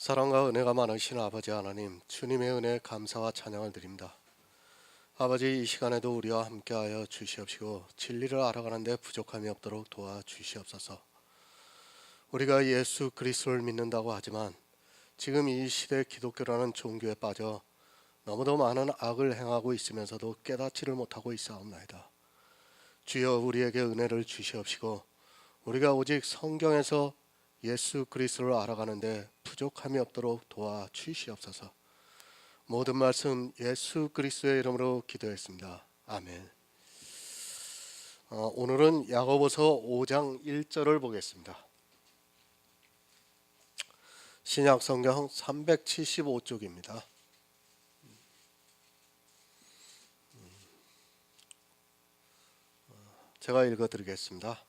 사랑과 은혜가 많으신 아버지 하나님, 주님의 은혜에 감사와 찬양을 드립니다. 아버지, 이 시간에도 우리와 함께하여 주시옵시고 진리를 알아가는 데 부족함이 없도록 도와주시옵소서. 우리가 예수 그리스도를 믿는다고 하지만 지금 이 시대 기독교라는 종교에 빠져 너무도 많은 악을 행하고 있으면서도 깨닫지를 못하고 있사옵나이다. 주여, 우리에게 은혜를 주시옵시고 우리가 오직 성경에서 예수 그리스도를 알아가는데 부족함이 없도록 도와주시옵소서. 모든 말씀 예수 그리스도의 이름으로 기도했습니다. 아멘. 오늘은 야고보서 5장 1절을 보겠습니다. 신약성경 375쪽입니다. 제가 읽어드리겠습니다.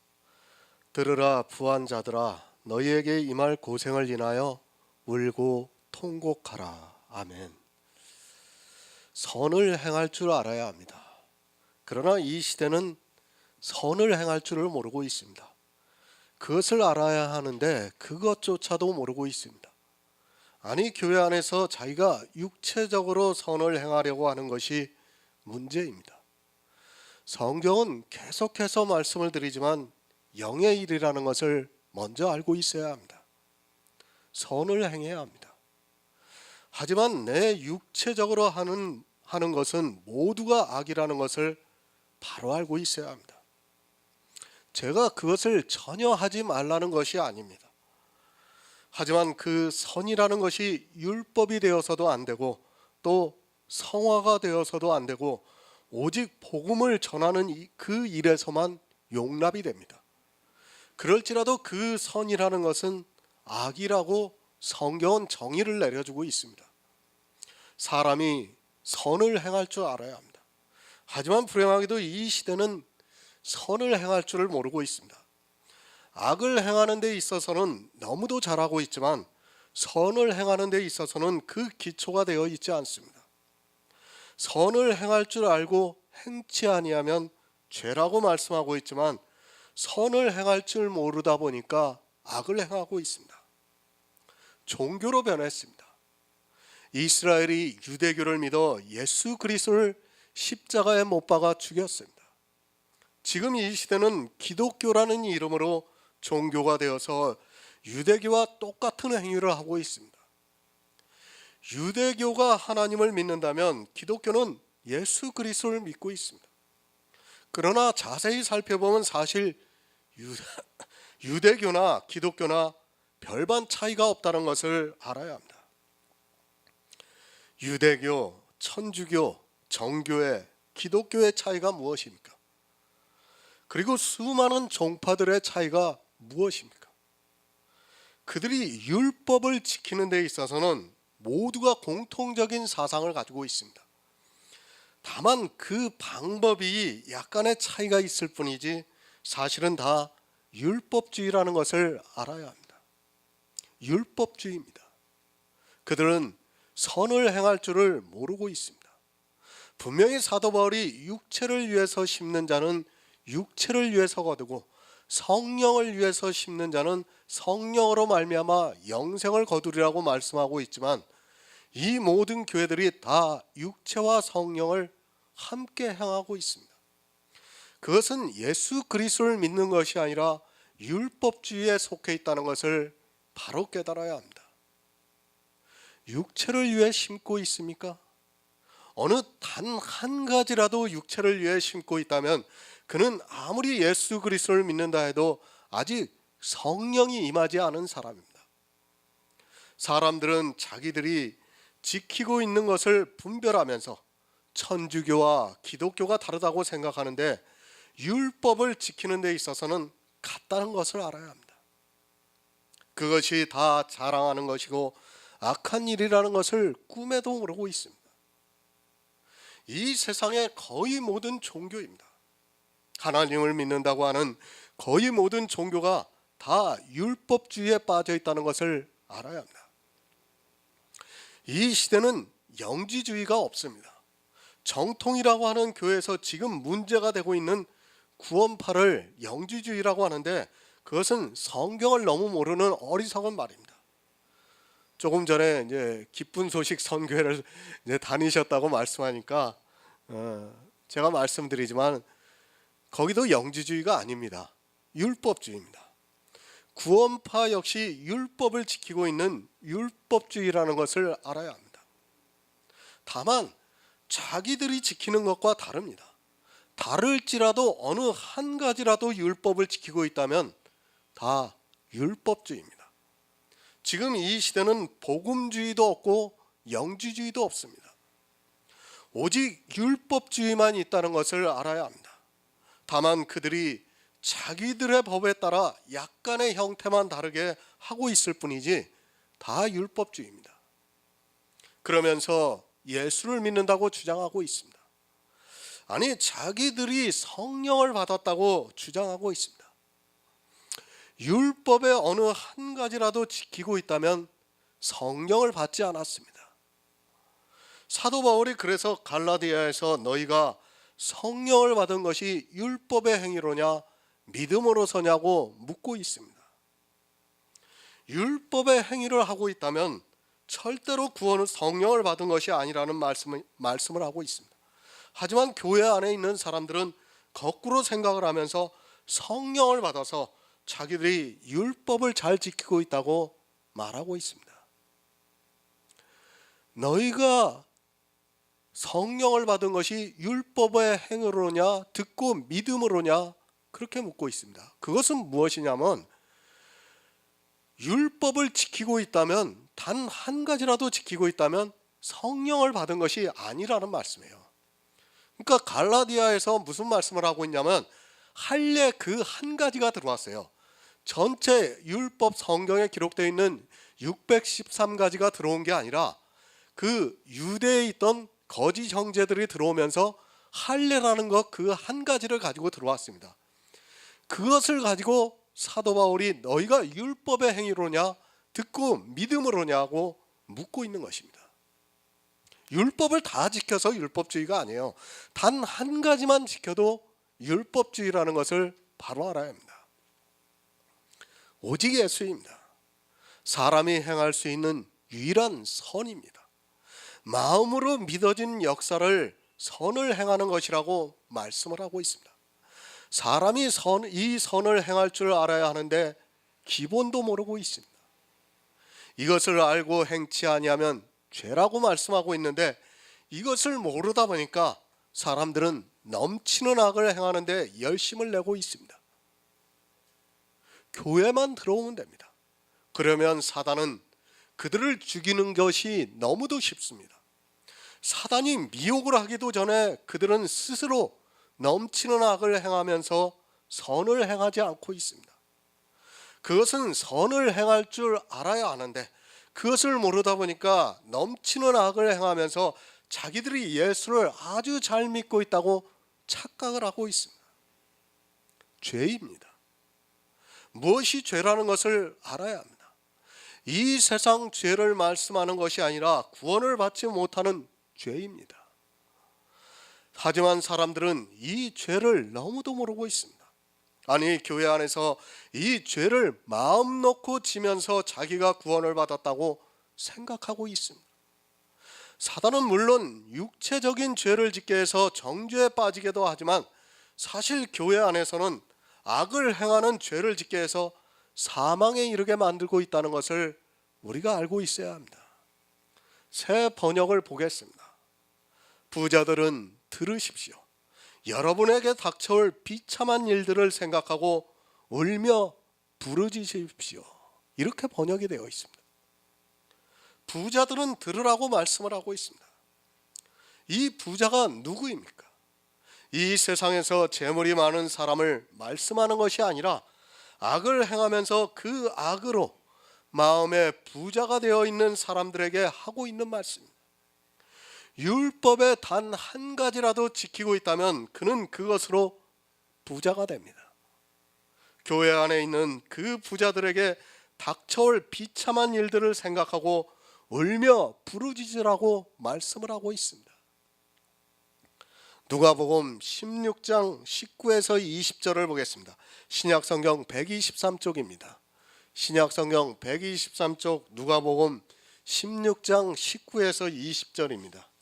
들으라 부한 자들아, 너희에게 임할 고생을 인하여 울고 통곡하라. 아멘. 선을 행할 줄 알아야 합니다. 그러나 이 시대는 선을 행할 줄을 모르고 있습니다. 그것을 알아야 하는데 그것조차도 모르고 있습니다. 아니, 교회 안에서 자기가 육체적으로 선을 행하려고 하는 것이 문제입니다. 성경은 계속해서 말씀을 드리지만 영의 일이라는 것을 먼저 알고 있어야 합니다. 선을 행해야 합니다. 하지만 내 육체적으로 하는 것은 모두가 악이라는 것을 바로 알고 있어야 합니다. 제가 그것을 전혀 하지 말라는 것이 아닙니다. 하지만 그 선이라는 것이 율법이 되어서도 안 되고 또 성화가 되어서도 안 되고 오직 복음을 전하는 그 일에서만 용납이 됩니다. 그럴지라도 그 선이라는 것은 악이라고 성경은 정의를 내려주고 있습니다. 사람이 선을 행할 줄 알아야 합니다. 하지만 불행하게도 이 시대는 선을 행할 줄을 모르고 있습니다. 악을 행하는 데 있어서는 너무도 잘하고 있지만 선을 행하는 데 있어서는 그 기초가 되어 있지 않습니다. 선을 행할 줄 알고 행치 아니하면 죄라고 말씀하고 있지만 선을 행할 줄 모르다 보니까 악을 행하고 있습니다. 종교로 변했습니다. 이스라엘이 유대교를 믿어 예수 그리스도를 십자가에 못 박아 죽였습니다. 지금 이 시대는 기독교라는 이름으로 종교가 되어서 유대교와 똑같은 행위를 하고 있습니다. 유대교가 하나님을 믿는다면 기독교는 예수 그리스도를 믿고 있습니다. 그러나 자세히 살펴보면 사실 유대교나 기독교나 별반 차이가 없다는 것을 알아야 합니다. 유대교, 천주교, 정교회, 기독교의 차이가 무엇입니까? 그리고 수많은 종파들의 차이가 무엇입니까? 그들이 율법을 지키는 데 있어서는 모두가 공통적인 사상을 가지고 있습니다. 다만 그 방법이 약간의 차이가 있을 뿐이지 사실은 다 율법주의라는 것을 알아야 합니다. 율법주의입니다. 그들은 선을 행할 줄을 모르고 있습니다. 분명히 사도 바울이 육체를 위해서 심는 자는 육체를 위해서 거두고 성령을 위해서 심는 자는 성령으로 말미암아 영생을 거두리라고 말씀하고 있지만 이 모든 교회들이 다 육체와 성령을 함께 행하고 있습니다. 그것은 예수 그리스도를 믿는 것이 아니라 율법주의에 속해 있다는 것을 바로 깨달아야 합니다. 육체를 위해 심고 있습니까? 어느 단 한 가지라도 육체를 위해 심고 있다면 그는 아무리 예수 그리스도를 믿는다 해도 아직 성령이 임하지 않은 사람입니다. 사람들은 자기들이 지키고 있는 것을 분별하면서 천주교와 기독교가 다르다고 생각하는데 율법을 지키는 데 있어서는 같다는 것을 알아야 합니다. 그것이 다 자랑하는 것이고 악한 일이라는 것을 꿈에도 모르고 있습니다. 이 세상의 거의 모든 종교입니다. 하나님을 믿는다고 하는 거의 모든 종교가 다 율법주의에 빠져 있다는 것을 알아야 합니다. 이 시대는 영지주의가 없습니다. 정통이라고 하는 교회에서 지금 문제가 되고 있는 구원파를 영지주의라고 하는데 그것은 성경을 너무 모르는 어리석은 말입니다. 조금 전에 이제 기쁜 소식 선교회를 이제 다니셨다고 말씀하니까 제가 말씀드리지만 거기도 영지주의가 아닙니다. 율법주의입니다. 구원파 역시 율법을 지키고 있는 율법주의라는 것을 알아야 합니다. 다만 자기들이 지키는 것과 다릅니다. 다를지라도 어느 한 가지라도 율법을 지키고 있다면 다 율법주의입니다. 지금 이 시대는 복음주의도 없고 영지주의도 없습니다. 오직 율법주의만 있다는 것을 알아야 합니다. 다만 그들이 자기들의 법에 따라 약간의 형태만 다르게 하고 있을 뿐이지 다 율법주의입니다. 그러면서 예수를 믿는다고 주장하고 있습니다. 아니, 자기들이 성령을 받았다고 주장하고 있습니다. 율법의 어느 한 가지라도 지키고 있다면 성령을 받지 않았습니다. 사도 바울이 그래서 갈라디아에서 너희가 성령을 받은 것이 율법의 행위로냐 믿음으로서냐고 묻고 있습니다. 율법의 행위를 하고 있다면 절대로 구원은 성령을 받은 것이 아니라는 말씀을 하고 있습니다. 하지만 교회 안에 있는 사람들은 거꾸로 생각을 하면서 성령을 받아서 자기들이 율법을 잘 지키고 있다고 말하고 있습니다. 너희가 성령을 받은 것이 율법의 행위로냐 듣고 믿음으로냐 그렇게 묻고 있습니다. 그것은 무엇이냐면 율법을 지키고 있다면 단 한 가지라도 지키고 있다면 성령을 받은 것이 아니라는 말씀이에요. 그러니까 갈라디아에서 무슨 말씀을 하고 있냐면 할례 그 한 가지가 들어왔어요. 전체 율법 성경에 기록되어 있는 613가지가 들어온 게 아니라 그 유대에 있던 거짓 형제들이 들어오면서 할례라는 것 그 한 가지를 가지고 들어왔습니다. 그것을 가지고 사도 바울이 너희가 율법의 행위로냐 듣고 믿음으로냐고 묻고 있는 것입니다. 율법을 다 지켜서 율법주의가 아니에요. 단 한 가지만 지켜도 율법주의라는 것을 바로 알아야 합니다. 오직 예수입니다. 사람이 행할 수 있는 유일한 선입니다. 마음으로 믿어진 역사를 선을 행하는 것이라고 말씀을 하고 있습니다. 사람이 이 선을 행할 줄 알아야 하는데 기본도 모르고 있습니다. 이것을 알고 행치 아니하면 죄라고 말씀하고 있는데 이것을 모르다 보니까 사람들은 넘치는 악을 행하는데 열심을 내고 있습니다. 교회만 들어오면 됩니다. 그러면 사단은 그들을 죽이는 것이 너무도 쉽습니다. 사단이 미혹을 하기도 전에 그들은 스스로 넘치는 악을 행하면서 선을 행하지 않고 있습니다. 그것은 선을 행할 줄 알아야 하는데 그것을 모르다 보니까 넘치는 악을 행하면서 자기들이 예수를 아주 잘 믿고 있다고 착각을 하고 있습니다. 죄입니다. 무엇이 죄라는 것을 알아야 합니다. 이 세상 죄를 말씀하는 것이 아니라 구원을 받지 못하는 죄입니다. 하지만 사람들은 이 죄를 너무도 모르고 있습니다. 아니, 교회 안에서 이 죄를 마음 놓고 지면서 자기가 구원을 받았다고 생각하고 있습니다. 사단은 물론 육체적인 죄를 짓게 해서 정죄에 빠지게도 하지만 사실 교회 안에서는 악을 행하는 죄를 짓게 해서 사망에 이르게 만들고 있다는 것을 우리가 알고 있어야 합니다. 새 번역을 보겠습니다. 부자들은 들으십시오. 여러분에게 닥쳐올 비참한 일들을 생각하고 울며 부르짖으십시오. 이렇게 번역이 되어 있습니다. 부자들은 들으라고 말씀을 하고 있습니다. 이 부자가 누구입니까? 이 세상에서 재물이 많은 사람을 말씀하는 것이 아니라 악을 행하면서 그 악으로 마음에 부자가 되어 있는 사람들에게 하고 있는 말씀입니다. 율법의 단 한 가지라도 지키고 있다면 그는 그것으로 부자가 됩니다. 교회 안에 있는 그 부자들에게 닥쳐올 비참한 일들을 생각하고 울며 부르짖으라고 말씀을 하고 있습니다. 누가복음 16장 19에서 20절을 보겠습니다. 신약성경 123쪽입니다. 신약성경 123쪽 누가복음 16장 19에서 20절입니다.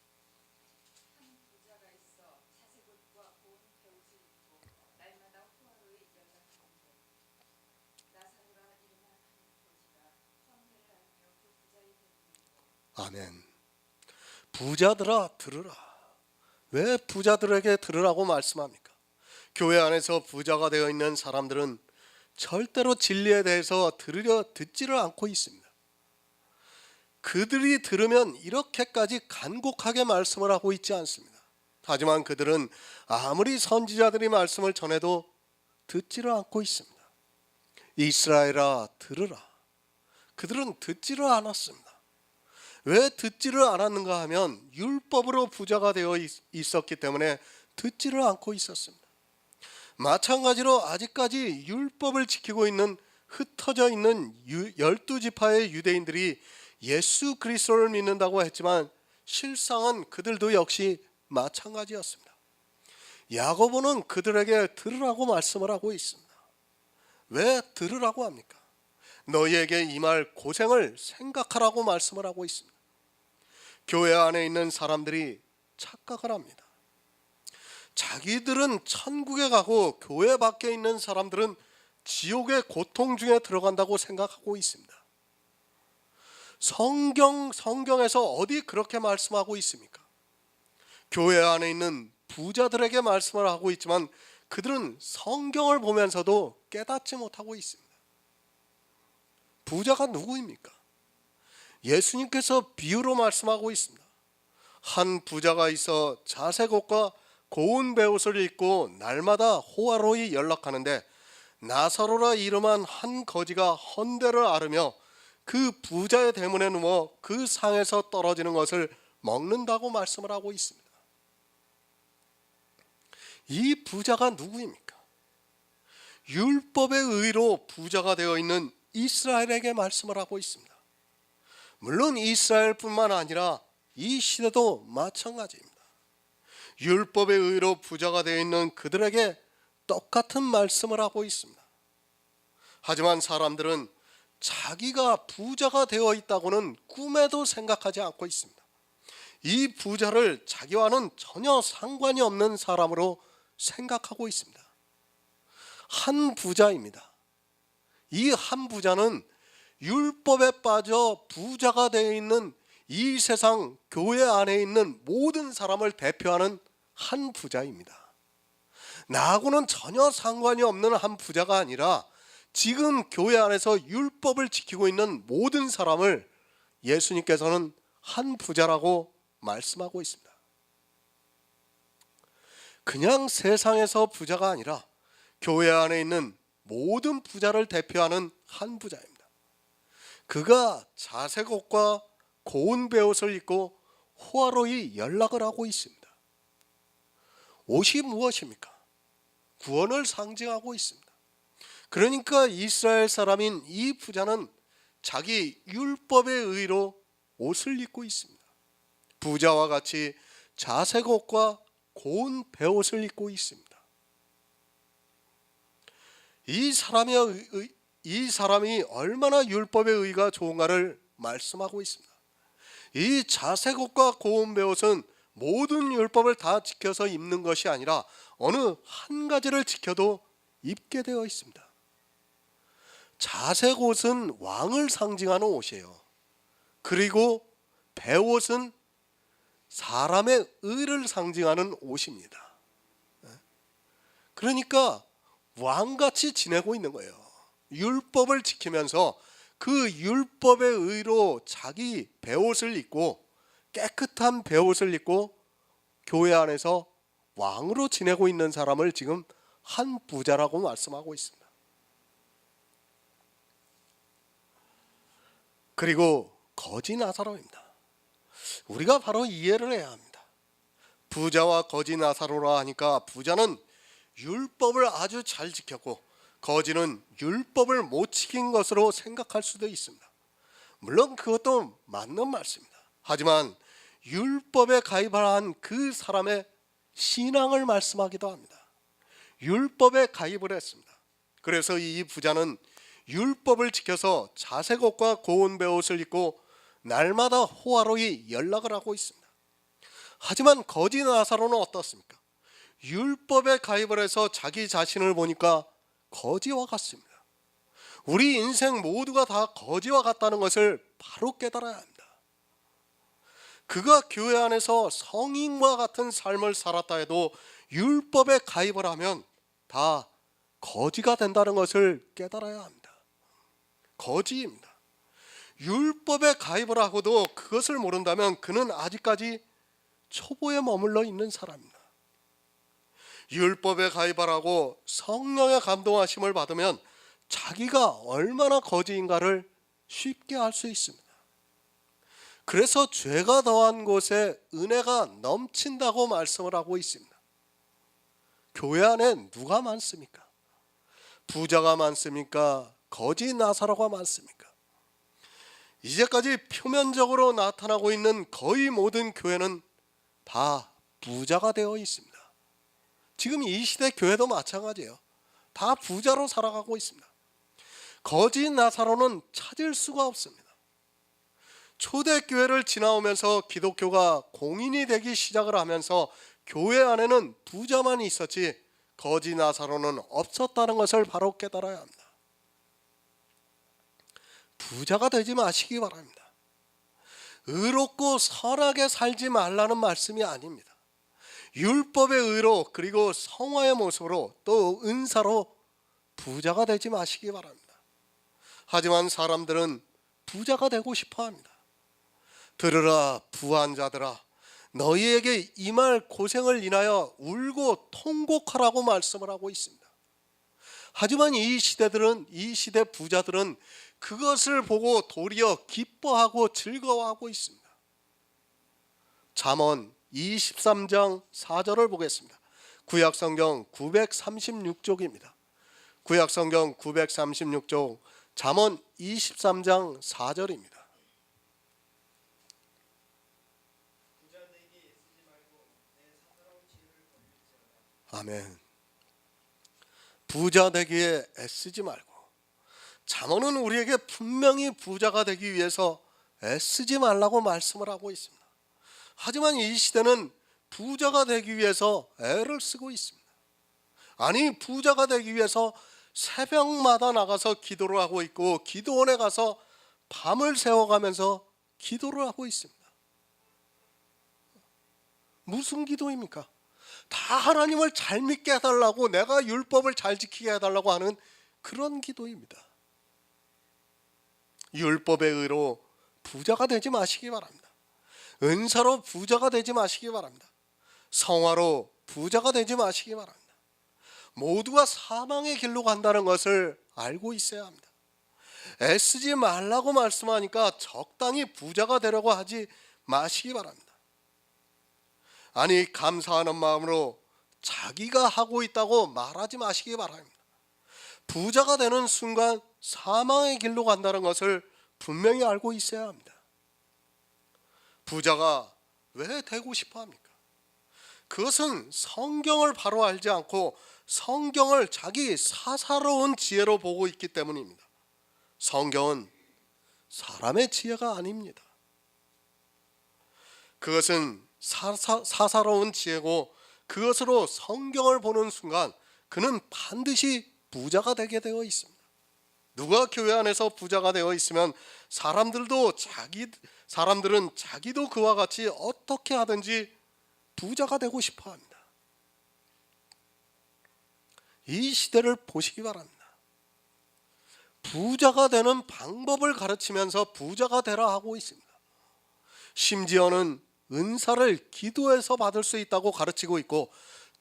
아멘. 부자들아 들으라. 왜 부자들에게 들으라고 말씀합니까? 교회 안에서 부자가 되어 있는 사람들은 절대로 진리에 대해서 듣지를 않고 있습니다. 그들이 들으면 이렇게까지 간곡하게 말씀을 하고 있지 않습니다. 하지만 그들은 아무리 선지자들이 말씀을 전해도 듣지를 않고 있습니다. 이스라엘아 들으라. 그들은 듣지를 않았습니다. 왜 듣지를 않았는가 하면 율법으로 부자가 되어 있었기 때문에 듣지를 않고 있었습니다. 마찬가지로 아직까지 율법을 지키고 있는 흩어져 있는 12지파의 유대인들이 예수 그리스도를 믿는다고 했지만 실상은 그들도 역시 마찬가지였습니다. 야고보는 그들에게 들으라고 말씀을 하고 있습니다. 왜 들으라고 합니까? 너희에게 임할 고생을 생각하라고 말씀을 하고 있습니다. 교회 안에 있는 사람들이 착각을 합니다. 자기들은 천국에 가고 교회 밖에 있는 사람들은 지옥의 고통 중에 들어간다고 생각하고 있습니다. 성경에서 어디 그렇게 말씀하고 있습니까? 교회 안에 있는 부자들에게 말씀을 하고 있지만 그들은 성경을 보면서도 깨닫지 못하고 있습니다. 부자가 누구입니까? 예수님께서 비유로 말씀하고 있습니다. 한 부자가 있어 자색 옷과 고운 베옷을 입고 날마다 호화로이 연락하는데 나사로라 이름한 한 거지가 헌대를 앓으며 그 부자의 대문에 누워 그 상에서 떨어지는 것을 먹는다고 말씀을 하고 있습니다. 이 부자가 누구입니까? 율법의 의로 부자가 되어 있는 이스라엘에게 말씀을 하고 있습니다. 물론 이스라엘뿐만 아니라 이 시대도 마찬가지입니다. 율법의 의로 부자가 되어 있는 그들에게 똑같은 말씀을 하고 있습니다. 하지만 사람들은 자기가 부자가 되어 있다고는 꿈에도 생각하지 않고 있습니다. 이 부자를 자기와는 전혀 상관이 없는 사람으로 생각하고 있습니다. 한 부자입니다. 이 한 부자는 율법에 빠져 부자가 되어 있는 이 세상 교회 안에 있는 모든 사람을 대표하는 한 부자입니다. 나하고는 전혀 상관이 없는 한 부자가 아니라 지금 교회 안에서 율법을 지키고 있는 모든 사람을 예수님께서는 한 부자라고 말씀하고 있습니다. 그냥 세상에서 부자가 아니라 교회 안에 있는 모든 부자를 대표하는 한 부자입니다. 그가 자색 옷과 고운 베옷을 입고 호화로이 연락을 하고 있습니다. 옷이 무엇입니까? 구원을 상징하고 있습니다. 그러니까 이스라엘 사람인 이 부자는 자기 율법의 의로 옷을 입고 있습니다. 부자와 같이 자색 옷과 고운 베옷을 입고 있습니다. 이 사람이 얼마나 율법의 의가 좋은가를 말씀하고 있습니다. 이 자색 옷과 고운 베옷은 모든 율법을 다 지켜서 입는 것이 아니라 어느 한 가지를 지켜도 입게 되어 있습니다. 자색 옷은 왕을 상징하는 옷이에요. 그리고 베옷은 사람의 의를 상징하는 옷입니다. 그러니까 왕같이 지내고 있는 거예요. 율법을 지키면서 그 율법의 의로 자기 베옷을 입고 깨끗한 베옷을 입고 교회 안에서 왕으로 지내고 있는 사람을 지금 한 부자라고 말씀하고 있습니다. 그리고 거지 나사로입니다. 우리가 바로 이해를 해야 합니다. 부자와 거지 나사로라 하니까 부자는 율법을 아주 잘 지켰고 거지는 율법을 못 지킨 것으로 생각할 수도 있습니다. 물론 그것도 맞는 말씀입니다. 하지만 율법에 가입한 그 사람의 신앙을 말씀하기도 합니다. 율법에 가입을 했습니다. 그래서 이 부자는 율법을 지켜서 자색 옷과 고운 베옷을 입고 날마다 호화로이 연락을 하고 있습니다. 하지만 거지 나사로는 어떻습니까? 율법에 가입을 해서 자기 자신을 보니까 거지와 같습니다. 우리 인생 모두가 다 거지와 같다는 것을 바로 깨달아야 합니다. 그가 교회 안에서 성인과 같은 삶을 살았다 해도 율법에 가입을 하면 다 거지가 된다는 것을 깨달아야 합니다. 거지입니다. 율법에 가입을 하고도 그것을 모른다면 그는 아직까지 초보에 머물러 있는 사람입니다. 율법에 가입을 하고 성령의 감동하심을 받으면 자기가 얼마나 거지인가를 쉽게 알 수 있습니다. 그래서 죄가 더한 곳에 은혜가 넘친다고 말씀을 하고 있습니다. 교회 안에 누가 많습니까? 부자가 많습니까? 거지 나사로가 많습니까? 이제까지 표면적으로 나타나고 있는 거의 모든 교회는 다 부자가 되어 있습니다. 지금 이 시대 교회도 마찬가지예요. 다 부자로 살아가고 있습니다. 거지 나사로는 찾을 수가 없습니다. 초대교회를 지나오면서 기독교가 공인이 되기 시작을 하면서 교회 안에는 부자만 있었지 거지 나사로는 없었다는 것을 바로 깨달아야 합니다. 부자가 되지 마시기 바랍니다. 의롭고 선하게 살지 말라는 말씀이 아닙니다. 율법의 의로 그리고 성화의 모습으로 또 은사로 부자가 되지 마시기 바랍니다. 하지만 사람들은 부자가 되고 싶어 합니다. 들으라 부한 자들아, 너희에게 임할 고생을 인하여 울고 통곡하라고 말씀을 하고 있습니다. 하지만 이 시대 부자들은 그것을 보고 도리어 기뻐하고 즐거워하고 있습니다. 잠언 23장 4절을 보겠습니다. 구약성경 936쪽입니다. 구약성경 936쪽 잠언 23장 4절입니다. 아멘. 부자 되기에 애쓰지 말고, 잠언은 우리에게 분명히 부자가 되기 위해서 애쓰지 말라고 말씀을 하고 있습니다. 하지만 이 시대는 부자가 되기 위해서 애를 쓰고 있습니다. 아니, 부자가 되기 위해서 새벽마다 나가서 기도를 하고 있고 기도원에 가서 밤을 새워가면서 기도를 하고 있습니다. 무슨 기도입니까? 다 하나님을 잘 믿게 해달라고, 내가 율법을 잘 지키게 해달라고 하는 그런 기도입니다. 율법의 의로 부자가 되지 마시기 바랍니다. 은사로 부자가 되지 마시기 바랍니다. 성화로 부자가 되지 마시기 바랍니다. 모두가 사망의 길로 간다는 것을 알고 있어야 합니다. 애쓰지 말라고 말씀하니까 적당히 부자가 되려고 하지 마시기 바랍니다. 아니, 감사하는 마음으로 자기가 하고 있다고 말하지 마시기 바랍니다. 부자가 되는 순간 사망의 길로 간다는 것을 분명히 알고 있어야 합니다. 부자가 왜 되고 싶어 합니까? 그것은 성경을 바로 알지 않고 성경을 자기 사사로운 지혜로 보고 있기 때문입니다. 성경은 사람의 지혜가 아닙니다. 그것은 사사로운 지혜고, 그것으로 성경을 보는 순간 그는 반드시 부자가 되게 되어 있습니다. 누가 교회 안에서 부자가 되어 있으면 사람들은 자기도 그와 같이 어떻게 하든지 부자가 되고 싶어 합니다. 이 시대를 보시기 바랍니다. 부자가 되는 방법을 가르치면서 부자가 되라 하고 있습니다. 심지어는 은사를 기도해서 받을 수 있다고 가르치고 있고,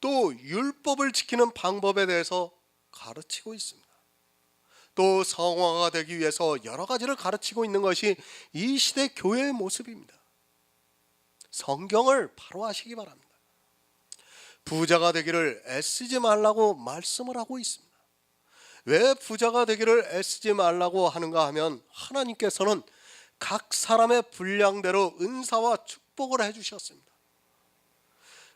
또 율법을 지키는 방법에 대해서 가르치고 있습니다. 또 성화가 되기 위해서 여러 가지를 가르치고 있는 것이 이 시대 교회의 모습입니다. 성경을 바로 하시기 바랍니다. 부자가 되기를 애쓰지 말라고 말씀을 하고 있습니다. 왜 부자가 되기를 애쓰지 말라고 하는가 하면, 하나님께서는 각 사람의 분량대로 은사와 축복을 해주셨습니다.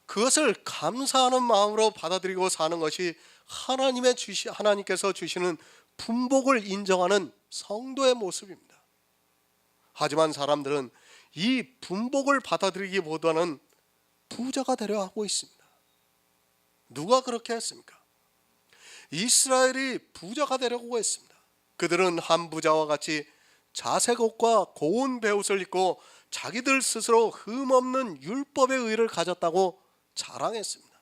그것을 감사하는 마음으로 받아들이고 사는 것이 하나님께서 주시는 분복을 인정하는 성도의 모습입니다. 하지만 사람들은 이 분복을 받아들이기보다는 부자가 되려 하고 있습니다. 누가 그렇게 했습니까? 이스라엘이 부자가 되려고 했습니다. 그들은 한 부자와 같이 자색 옷과 고운 베옷을 입고 자기들 스스로 흠없는 율법의 의를 가졌다고 자랑했습니다.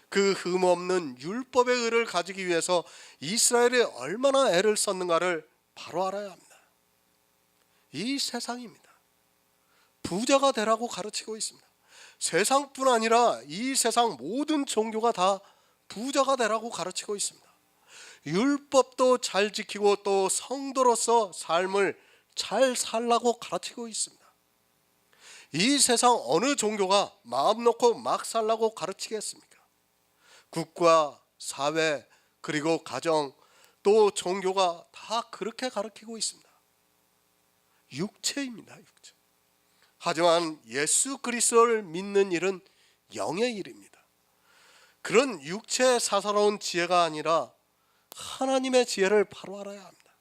그 흠없는 율법의 의를 가지기 위해서 이스라엘이 얼마나 애를 썼는가를 바로 알아야 합니다. 이 세상입니다. 부자가 되라고 가르치고 있습니다. 세상뿐 아니라 이 세상 모든 종교가 다 부자가 되라고 가르치고 있습니다. 율법도 잘 지키고 또 성도로서 삶을 잘 살라고 가르치고 있습니다. 이 세상 어느 종교가 마음 놓고 막 살라고 가르치겠습니까? 국가, 사회, 그리고 가정, 또 종교가 다 그렇게 가르치고 있습니다. 육체입니다. 육체. 하지만 예수 그리스도를 믿는 일은 영의 일입니다. 그런 육체의 사사로운 지혜가 아니라 하나님의 지혜를 바로 알아야 합니다.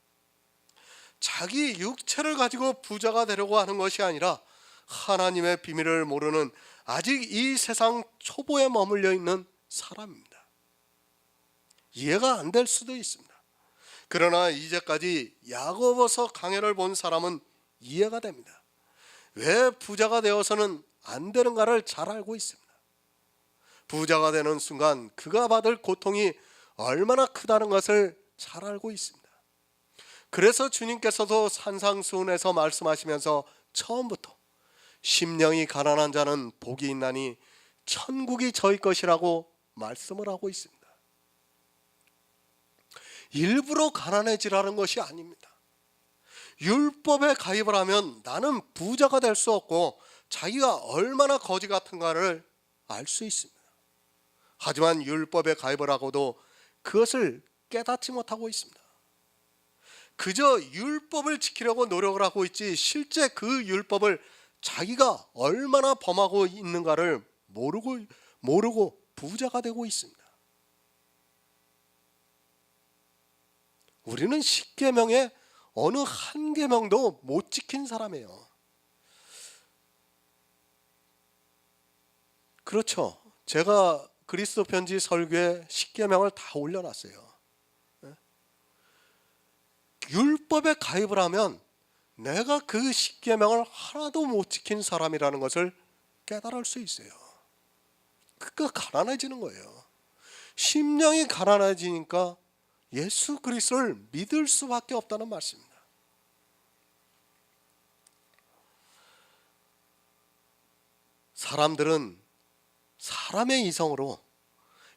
자기 육체를 가지고 부자가 되려고 하는 것이 아니라 하나님의 비밀을 모르는 아직 이 세상 초보에 머물러 있는 사람입니다. 이해가 안 될 수도 있습니다. 그러나 이제까지 야고보서 강해를 본 사람은 이해가 됩니다. 왜 부자가 되어서는 안 되는가를 잘 알고 있습니다. 부자가 되는 순간 그가 받을 고통이 얼마나 크다는 것을 잘 알고 있습니다. 그래서 주님께서도 산상수훈에서 말씀하시면서 처음부터 심령이 가난한 자는 복이 있나니 천국이 저희 것이라고 말씀을 하고 있습니다. 일부러 가난해지라는 것이 아닙니다. 율법에 가입을 하면 나는 부자가 될 수 없고 자기가 얼마나 거지 같은가를 알 수 있습니다. 하지만 율법에 가입을 하고도 그것을 깨닫지 못하고 있습니다. 그저 율법을 지키려고 노력을 하고 있지 실제 그 율법을 자기가 얼마나 범하고 있는가를 모르고 부자가 되고 있습니다. 우리는 10계명의 어느 한 계명도 못 지킨 사람이에요. 그렇죠. 제가 그리스도 편지 설교에 10계명을 다 올려놨어요. 율법에 가입을 하면 내가 그 10계명을 하나도 못 지킨 사람이라는 것을 깨달을 수 있어요. 그러니까 가난해지는 거예요. 심령이 가난해지니까 예수 그리스도를 믿을 수밖에 없다는 말씀입니다. 사람들은 사람의 이성으로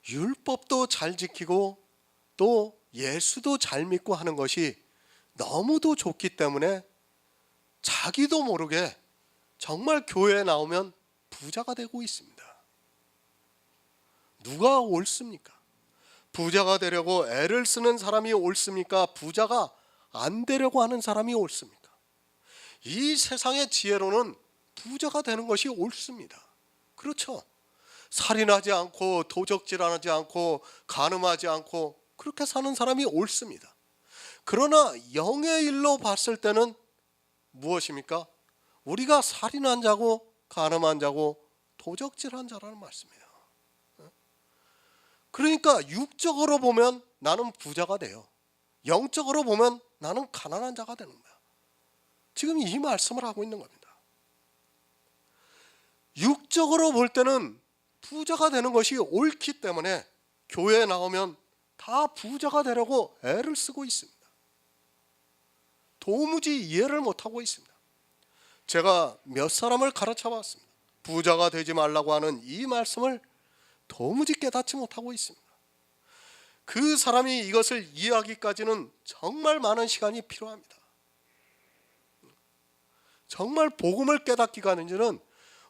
율법도 잘 지키고 또 예수도 잘 믿고 하는 것이 너무도 좋기 때문에 자기도 모르게 정말 교회에 나오면 부자가 되고 있습니다. 누가 옳습니까? 부자가 되려고 애를 쓰는 사람이 옳습니까? 부자가 안 되려고 하는 사람이 옳습니까? 이 세상의 지혜로는 부자가 되는 것이 옳습니다. 그렇죠. 살인하지 않고 도적질하지 않고 간음하지 않고 그렇게 사는 사람이 옳습니다. 그러나 영의 일로 봤을 때는 무엇입니까? 우리가 살인한 자고 간음한 자고 도적질한 자라는 말씀이에요. 그러니까 육적으로 보면 나는 부자가 돼요. 영적으로 보면 나는 가난한 자가 되는 거야. 지금 이 말씀을 하고 있는 겁니다. 육적으로 볼 때는 부자가 되는 것이 옳기 때문에 교회에 나오면 다 부자가 되려고 애를 쓰고 있습니다. 도무지 이해를 못하고 있습니다. 제가 몇 사람을 가르쳐 봤습니다. 부자가 되지 말라고 하는 이 말씀을 도무지 깨닫지 못하고 있습니다. 그 사람이 이것을 이해하기까지는 정말 많은 시간이 필요합니다. 정말 복음을 깨닫기까지는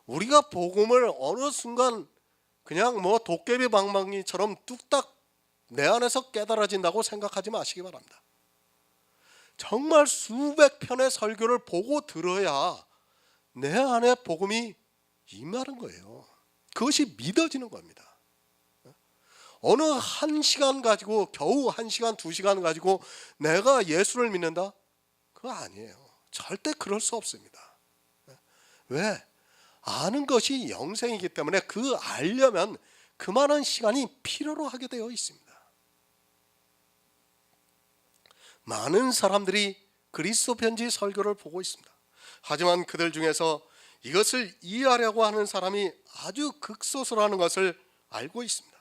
우리가 복음을 어느 순간 그냥 뭐 도깨비 방망이처럼 뚝딱 내 안에서 깨달아진다고 생각하지 마시기 바랍니다. 정말 수백 편의 설교를 보고 들어야 내 안에 복음이 임하는 거예요. 그것이 믿어지는 겁니다. 어느 한 시간 가지고 겨우 1시간 2시간 가지고 내가 예수를 믿는다? 그거 아니에요. 절대 그럴 수 없습니다. 왜? 아는 것이 영생이기 때문에 그 알려면 그 많은 시간이 필요로 하게 되어 있습니다. 많은 사람들이 그리스도 편지 설교를 보고 있습니다. 하지만 그들 중에서 이것을 이해하려고 하는 사람이 아주 극소수라는 것을 알고 있습니다.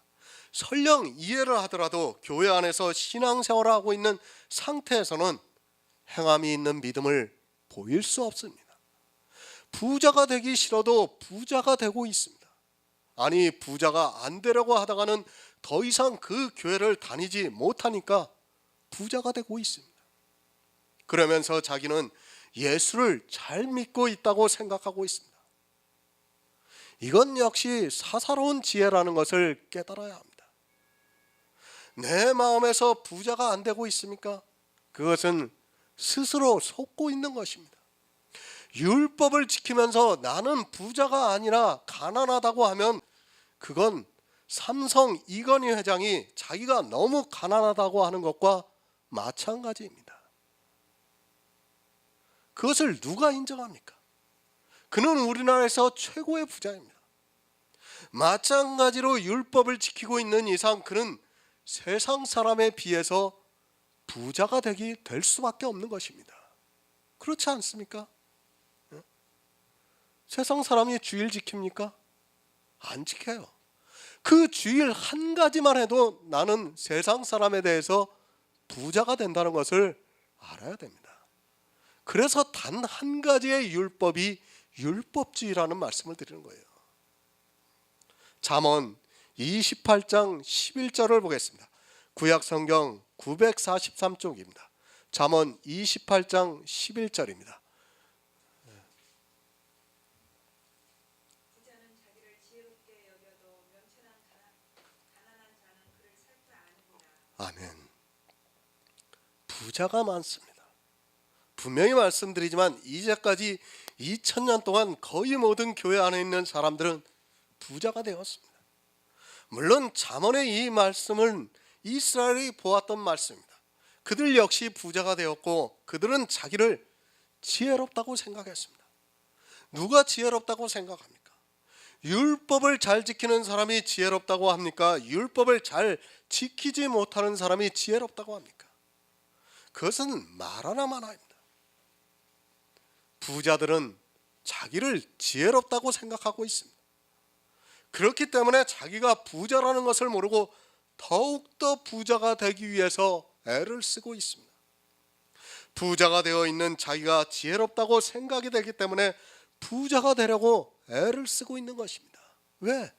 설령 이해를 하더라도 교회 안에서 신앙생활을 하고 있는 상태에서는 행함이 있는 믿음을 보일 수 없습니다. 부자가 되기 싫어도 부자가 되고 있습니다. 아니, 부자가 안 되려고 하다가는 더 이상 그 교회를 다니지 못하니까 부자가 되고 있습니다. 그러면서 자기는 예수를 잘 믿고 있다고 생각하고 있습니다. 이건 역시 사사로운 지혜라는 것을 깨달아야 합니다. 내 마음에서 부자가 안 되고 있습니까? 그것은 스스로 속고 있는 것입니다. 율법을 지키면서 나는 부자가 아니라 가난하다고 하면 그건 삼성 이건희 회장이 자기가 너무 가난하다고 하는 것과 마찬가지입니다. 그것을 누가 인정합니까? 그는 우리나라에서 최고의 부자입니다. 마찬가지로 율법을 지키고 있는 이상 그는 세상 사람에 비해서 부자가 될 수밖에 없는 것입니다. 그렇지 않습니까? 세상 사람이 주일 지킵니까? 안 지켜요. 그 주일 한 가지만 해도 나는 세상 사람에 대해서 부자가 된다는 것을 알아야 됩니다. 그래서 단 한 가지의 율법이 율법주의라는 말씀을 드리는 거예요. 잠언 28장 11절을 보겠습니다. 구약 성경 943쪽입니다. 잠언 28장 11절입니다. 아멘. 부자가 많습니다. 분명히 말씀드리지만 이제까지 2000년 동안 거의 모든 교회 안에 있는 사람들은 부자가 되었습니다. 물론 잠언의 이 말씀은 이스라엘이 보았던 말씀입니다. 그들 역시 부자가 되었고 그들은 자기를 지혜롭다고 생각했습니다. 누가 지혜롭다고 생각합니까? 율법을 잘 지키는 사람이 지혜롭다고 합니까? 율법을 잘 지키지 못하는 사람이 지혜롭다고 합니까? 그것은 말 하나만합니다. 부자들은 자기를 지혜롭다고 생각하고 있습니다. 그렇기 때문에 자기가 부자라는 것을 모르고 더욱더 부자가 되기 위해서 애를 쓰고 있습니다. 부자가 되어 있는 자기가 지혜롭다고 생각이 되기 때문에 부자가 되려고 애를 쓰고 있는 것입니다. 왜?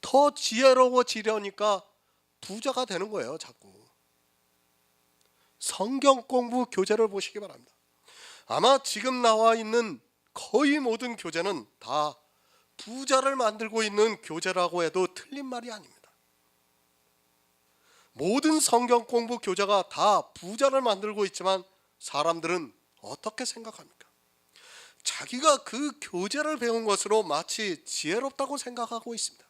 더 지혜로워지려니까 부자가 되는 거예요, 자꾸. 성경 공부 교재를 보시기 바랍니다. 아마 지금 나와 있는 거의 모든 교재는 다 부자를 만들고 있는 교재라고 해도 틀린 말이 아닙니다. 모든 성경 공부 교재가 다 부자를 만들고 있지만 사람들은 어떻게 생각합니까? 자기가 그 교재를 배운 것으로 마치 지혜롭다고 생각하고 있습니다.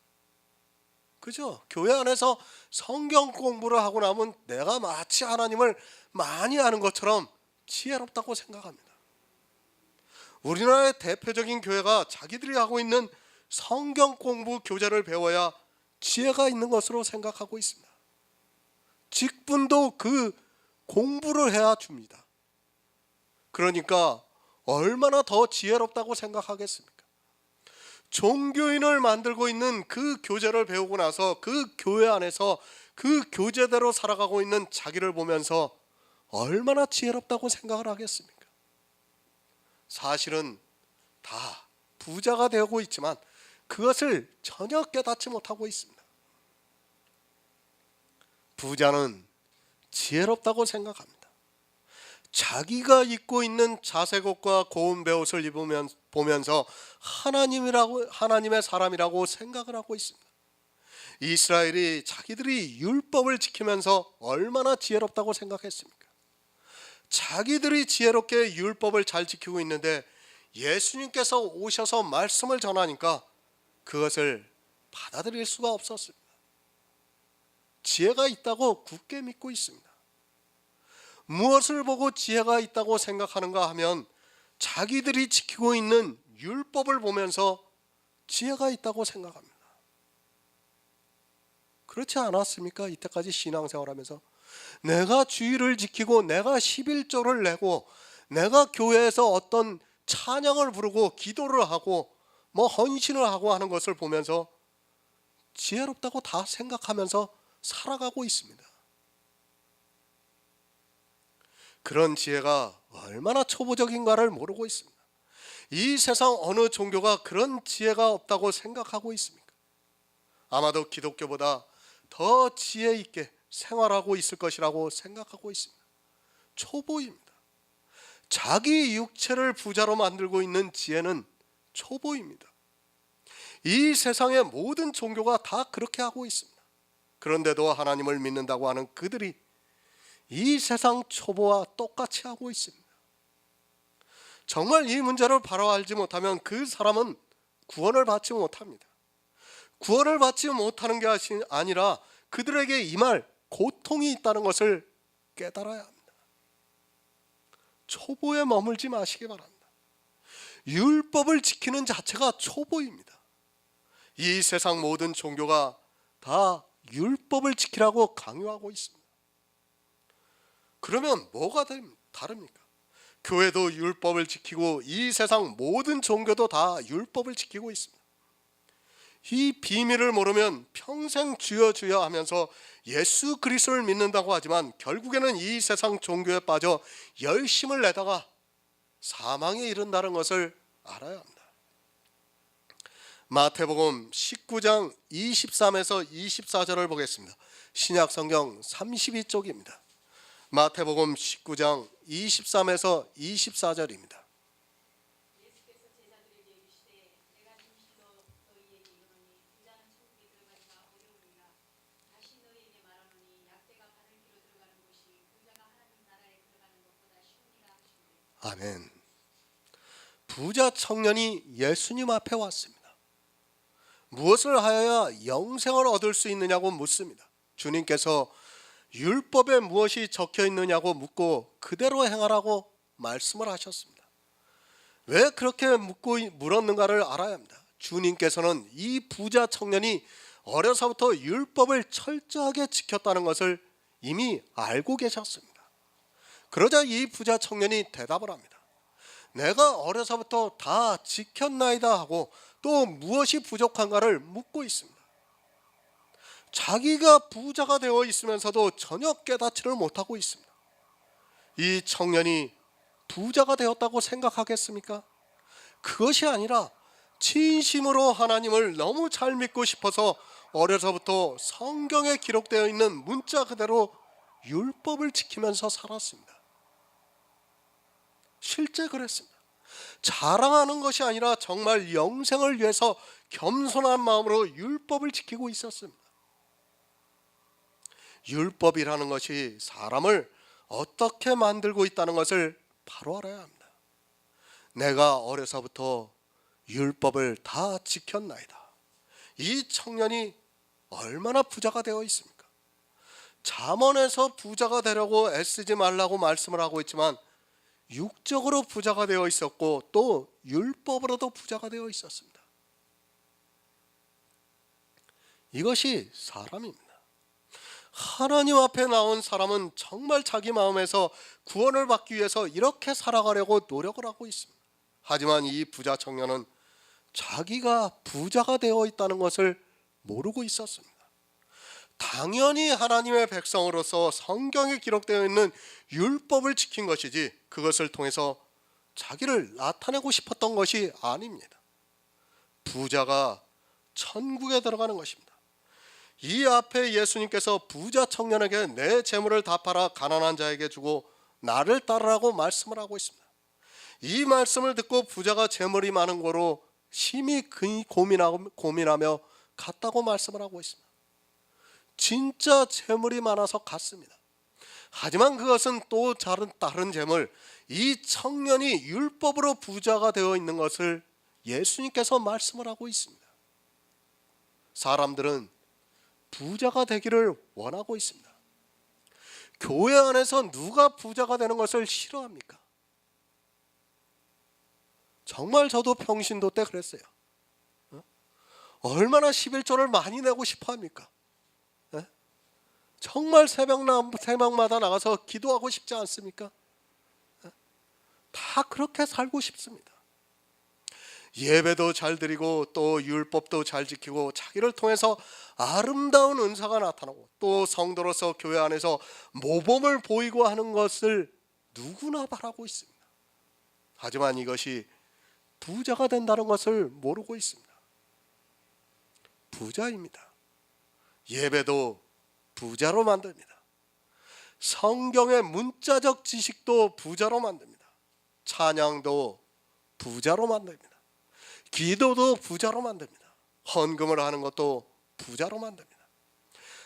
그죠? 교회 안에서 성경 공부를 하고 나면 내가 마치 하나님을 많이 아는 것처럼 지혜롭다고 생각합니다. 우리나라의 대표적인 교회가 자기들이 하고 있는 성경 공부 교재를 배워야 지혜가 있는 것으로 생각하고 있습니다. 직분도 그 공부를 해야 줍니다. 그러니까 얼마나 더 지혜롭다고 생각하겠습니까? 종교인을 만들고 있는 그 교재를 배우고 나서 그 교회 안에서 그 교재대로 살아가고 있는 자기를 보면서 얼마나 지혜롭다고 생각을 하겠습니까? 사실은 다 부자가 되고 있지만 그것을 전혀 깨닫지 못하고 있습니다. 부자는 지혜롭다고 생각합니다. 자기가 입고 있는 자색옷과 고운 베옷을 보면서 하나님의 사람이라고 생각을 하고 있습니다. 이스라엘이 자기들이 율법을 지키면서 얼마나 지혜롭다고 생각했습니까? 자기들이 지혜롭게 율법을 잘 지키고 있는데 예수님께서 오셔서 말씀을 전하니까 그것을 받아들일 수가 없었습니다. 지혜가 있다고 굳게 믿고 있습니다. 무엇을 보고 지혜가 있다고 생각하는가 하면 자기들이 지키고 있는 율법을 보면서 지혜가 있다고 생각합니다. 그렇지 않았습니까? 이때까지 신앙생활하면서 내가 주의를 지키고 내가 11조를 내고 내가 교회에서 어떤 찬양을 부르고 기도를 하고 헌신을 하고 하는 것을 보면서 지혜롭다고 다 생각하면서 살아가고 있습니다. 그런 지혜가 얼마나 초보적인가를 모르고 있습니다. 이 세상 어느 종교가 그런 지혜가 없다고 생각하고 있습니까? 아마도 기독교보다 더 지혜 있게 생활하고 있을 것이라고 생각하고 있습니다. 초보입니다. 자기 육체를 부자로 만들고 있는 지혜는 초보입니다. 이 세상의 모든 종교가 다 그렇게 하고 있습니다. 그런데도 하나님을 믿는다고 하는 그들이 이 세상 초보와 똑같이 하고 있습니다. 정말 이 문제를 바로 알지 못하면 그 사람은 구원을 받지 못합니다. 구원을 받지 못하는 게 아니라 그들에게 임할 고통이 있다는 것을 깨달아야 합니다. 초보에 머물지 마시기 바랍니다. 율법을 지키는 자체가 초보입니다. 이 세상 모든 종교가 다 율법을 지키라고 강요하고 있습니다. 그러면 뭐가 다릅니까? 교회도 율법을 지키고 이 세상 모든 종교도 다 율법을 지키고 있습니다. 이 비밀을 모르면 평생 주여 주여 하면서 예수 그리스도를 믿는다고 하지만 결국에는 이 세상 종교에 빠져 열심을 내다가 사망에 이른다는 것을 알아야 합니다. 마태복음 19장 23에서 24절을 보겠습니다. 신약성경 32쪽입니다. 마태복음 19장 23에서 24절입니다. 예수께서 제자들에게 이르시되 내가 진실로 너희에게 이르노니 부자는 천국에 들어가기가 어려우리라. 다시 너희에게 말하노니 약대가 바늘기로 들어가는 것이 부자가 하나님 나라에 들어가는 것보다 쉬우니라 하시되. 아멘. 부자 청년이 예수님 앞에 왔습니다. 무엇을 하여야 영생을 얻을 수 있느냐고 묻습니다. 주님께서 율법에 무엇이 적혀 있느냐고 묻고 그대로 행하라고 말씀을 하셨습니다. 왜 그렇게 물었는가를 알아야 합니다. 주님께서는 이 부자 청년이 어려서부터 율법을 철저하게 지켰다는 것을 이미 알고 계셨습니다. 그러자 이 부자 청년이 대답을 합니다. 내가 어려서부터 다 지켰나이다 하고 또 무엇이 부족한가를 묻고 있습니다. 자기가 부자가 되어 있으면서도 전혀 깨닫지를 못하고 있습니다. 이 청년이 부자가 되었다고 생각하겠습니까? 그것이 아니라 진심으로 하나님을 너무 잘 믿고 싶어서 어려서부터 성경에 기록되어 있는 문자 그대로 율법을 지키면서 살았습니다. 실제 그랬습니다. 자랑하는 것이 아니라 정말 영생을 위해서 겸손한 마음으로 율법을 지키고 있었습니다. 율법이라는 것이 사람을 어떻게 만들고 있다는 것을 바로 알아야 합니다. 내가 어려서부터 율법을 다 지켰나이다. 이 청년이 얼마나 부자가 되어 있습니까? 잠언에서 부자가 되려고 애쓰지 말라고 말씀을 하고 있지만 육적으로 부자가 되어 있었고 또 율법으로도 부자가 되어 있었습니다. 이것이 사람입니다. 하나님 앞에 나온 사람은 정말 자기 마음에서 구원을 받기 위해서 이렇게 살아가려고 노력을 하고 있습니다. 하지만 이 부자 청년은 자기가 부자가 되어 있다는 것을 모르고 있었습니다. 당연히 하나님의 백성으로서 성경에 기록되어 있는 율법을 지킨 것이지 그것을 통해서 자기를 나타내고 싶었던 것이 아닙니다. 부자가 천국에 들어가는 것입니다. 이 앞에 예수님께서 부자 청년에게 내 재물을 다 팔아 가난한 자에게 주고 나를 따르라고 말씀을 하고 있습니다. 이 말씀을 듣고 부자가 재물이 많은 거로 심히 고민하며 갔다고 말씀을 하고 있습니다. 진짜 재물이 많아서 갔습니다. 하지만 그것은 또 다른 재물, 이 청년이 율법으로 부자가 되어 있는 것을 예수님께서 말씀을 하고 있습니다. 사람들은 부자가 되기를 원하고 있습니다. 교회 안에서 누가 부자가 되는 것을 싫어합니까? 정말 저도 평신도 때 그랬어요. 얼마나 11조를 많이 내고 싶어 합니까? 정말 새벽마다 나가서 기도하고 싶지 않습니까? 다 그렇게 살고 싶습니다. 예배도 잘 드리고 또 율법도 잘 지키고 자기를 통해서 아름다운 은사가 나타나고 또 성도로서 교회 안에서 모범을 보이고 하는 것을 누구나 바라고 있습니다. 하지만 이것이 부자가 된다는 것을 모르고 있습니다. 부자입니다. 예배도 부자로 만듭니다. 성경의 문자적 지식도 부자로 만듭니다. 찬양도 부자로 만듭니다. 기도도 부자로 만듭니다. 헌금을 하는 것도 부자로 만듭니다.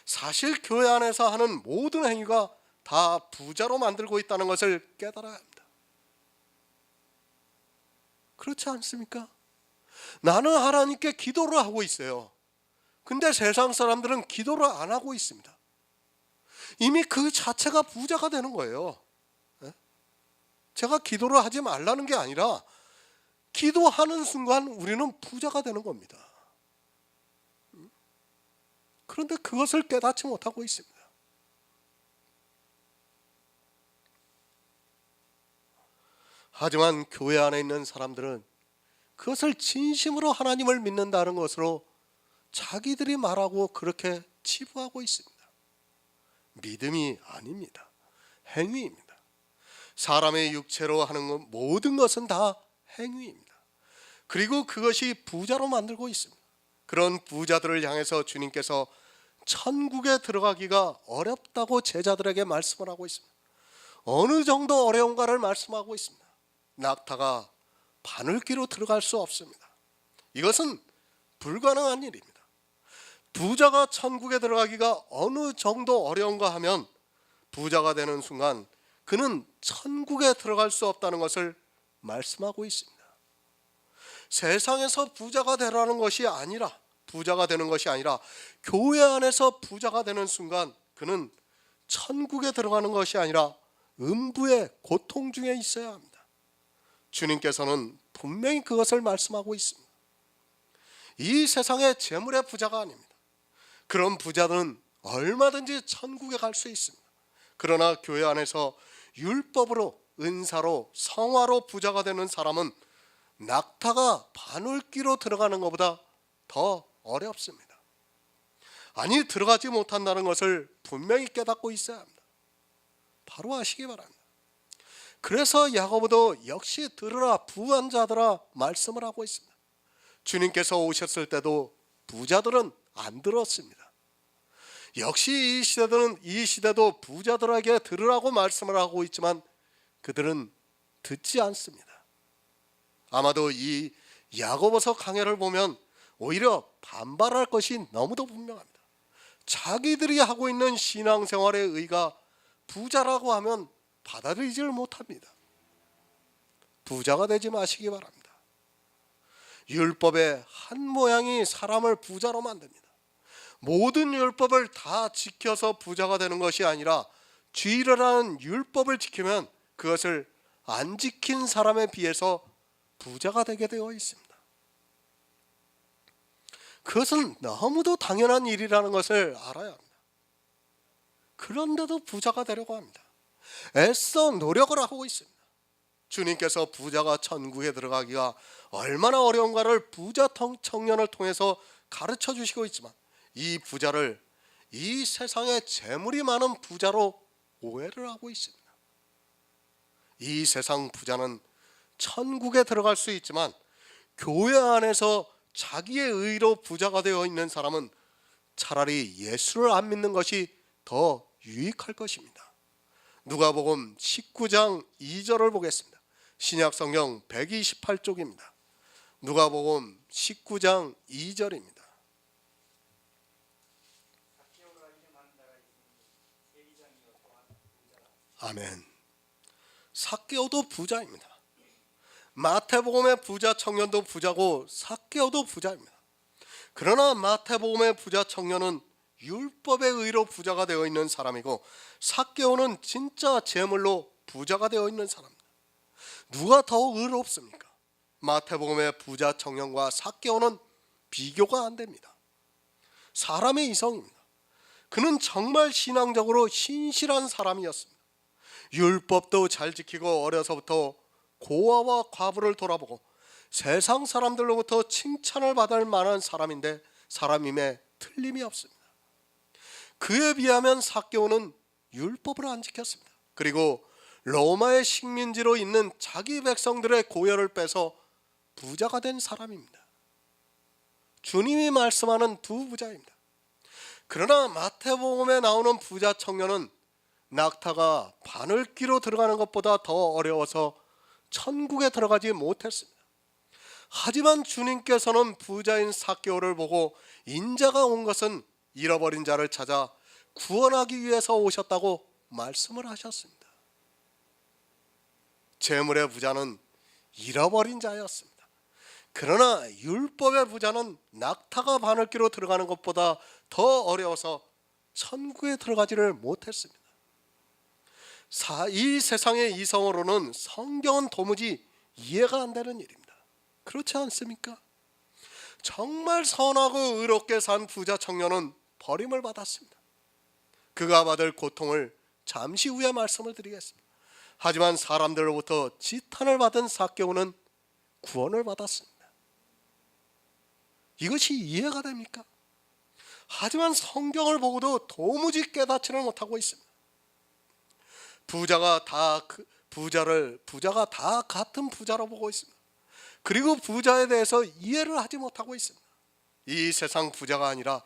사실 교회 안에서 하는 모든 행위가 다 부자로 만들고 있다는 것을 깨달아야 합니다. 그렇지 않습니까? 나는 하나님께 기도를 하고 있어요. 근데 세상 사람들은 기도를 안 하고 있습니다. 이미 그 자체가 부자가 되는 거예요. 제가 기도를 하지 말라는 게 아니라 기도하는 순간 우리는 부자가 되는 겁니다. 그런데 그것을 깨닫지 못하고 있습니다. 하지만 교회 안에 있는 사람들은 그것을 진심으로 하나님을 믿는다는 것으로 자기들이 말하고 그렇게 치부하고 있습니다. 믿음이 아닙니다. 행위입니다. 사람의 육체로 하는 모든 것은 다 행위입니다. 그리고 그것이 부자로 만들고 있습니다. 그런 부자들을 향해서 주님께서 천국에 들어가기가 어렵다고 제자들에게 말씀을 하고 있습니다. 어느 정도 어려운가를 말씀하고 있습니다. 낙타가 바늘귀로 들어갈 수 없습니다. 이것은 불가능한 일입니다. 부자가 천국에 들어가기가 어느 정도 어려운가 하면 부자가 되는 순간 그는 천국에 들어갈 수 없다는 것을 말씀하고 있습니다. 세상에서 부자가 되라는 것이 아니라 부자가 되는 것이 아니라 교회 안에서 부자가 되는 순간 그는 천국에 들어가는 것이 아니라 음부의 고통 중에 있어야 합니다. 주님께서는 분명히 그것을 말씀하고 있습니다. 이 세상의 재물의 부자가 아닙니다. 그런 부자들은 얼마든지 천국에 갈 수 있습니다. 그러나 교회 안에서 율법으로 은사로 성화로 부자가 되는 사람은 낙타가 바늘귀로 들어가는 것보다 더 어렵습니다. 아니 들어가지 못한다는 것을 분명히 깨닫고 있어야 합니다. 바로 아시기 바랍니다. 그래서 야고보도 역시 들으라 부한 자들아 말씀을 하고 있습니다. 주님께서 오셨을 때도 부자들은 안 들었습니다. 역시 이 시대도 부자들에게 들으라고 말씀을 하고 있지만 그들은 듣지 않습니다. 아마도 이 야고보서 강해를 보면 오히려 반발할 것이 너무도 분명합니다. 자기들이 하고 있는 신앙생활의 의가 부자라고 하면 받아들이지를 못합니다. 부자가 되지 마시기 바랍니다. 율법의 한 모양이 사람을 부자로 만듭니다. 모든 율법을 다 지켜서 부자가 되는 것이 아니라 주의라는 율법을 지키면 그것을 안 지킨 사람에 비해서 부자가 되게 되어 있습니다. 그것은 너무도 당연한 일이라는 것을 알아야 합니다. 그런데도 부자가 되려고 합니다. 애써 노력을 하고 있습니다. 주님께서 부자가 천국에 들어가기가 얼마나 어려운가를 부자 청년을 통해서 가르쳐 주시고 있지만 이 부자를 이 세상에 재물이 많은 부자로 오해를 하고 있습니다. 이 세상 부자는 천국에 들어갈 수 있지만 교회 안에서 자기의 의로 부자가 되어 있는 사람은 차라리 예수를 안 믿는 것이 더 유익할 것입니다. 누가복음 19장 2절을 보겠습니다. 신약성경 128쪽입니다. 누가복음 19장 2절입니다. 아멘. 삭개오도 부자입니다. 마태복음의 부자 청년도 부자고 삭개오도 부자입니다. 그러나 마태복음의 부자 청년은 율법의 의로 부자가 되어 있는 사람이고 삭개오는 진짜 재물로 부자가 되어 있는 사람입니다. 누가 더 의롭습니까? 마태복음의 부자 청년과 삭개오는 비교가 안 됩니다. 사람의 이성입니다. 그는 정말 신앙적으로 신실한 사람이었습니다. 율법도 잘 지키고 어려서부터 고아와 과부를 돌아보고 세상 사람들로부터 칭찬을 받을 만한 사람임에 틀림이 없습니다. 그에 비하면 삭개오는 율법을 안 지켰습니다. 그리고 로마의 식민지로 있는 자기 백성들의 고열을 빼서 부자가 된 사람입니다. 주님이 말씀하는 두 부자입니다. 그러나 마태복음에 나오는 부자 청년은 낙타가 바늘귀로 들어가는 것보다 더 어려워서 천국에 들어가지 못했습니다. 하지만 주님께서는 부자인 삭개오를 보고 인자가 온 것은 잃어버린 자를 찾아 구원하기 위해서 오셨다고 말씀을 하셨습니다. 재물의 부자는 잃어버린 자였습니다. 그러나 율법의 부자는 낙타가 바늘귀로 들어가는 것보다 더 어려워서 천국에 들어가지를 못했습니다. 이 세상의 이성으로는 성경은 도무지 이해가 안 되는 일입니다. 그렇지 않습니까? 정말 선하고 의롭게 산 부자 청년은 버림을 받았습니다. 그가 받을 고통을 잠시 후에 말씀을 드리겠습니다. 하지만 사람들로부터 지탄을 받은 삭개오는 구원을 받았습니다. 이것이 이해가 됩니까? 하지만 성경을 보고도 도무지 깨닫지를 못하고 있습니다. 부자가 다 같은 부자로 보고 있습니다. 그리고 부자에 대해서 이해를 하지 못하고 있습니다. 이 세상 부자가 아니라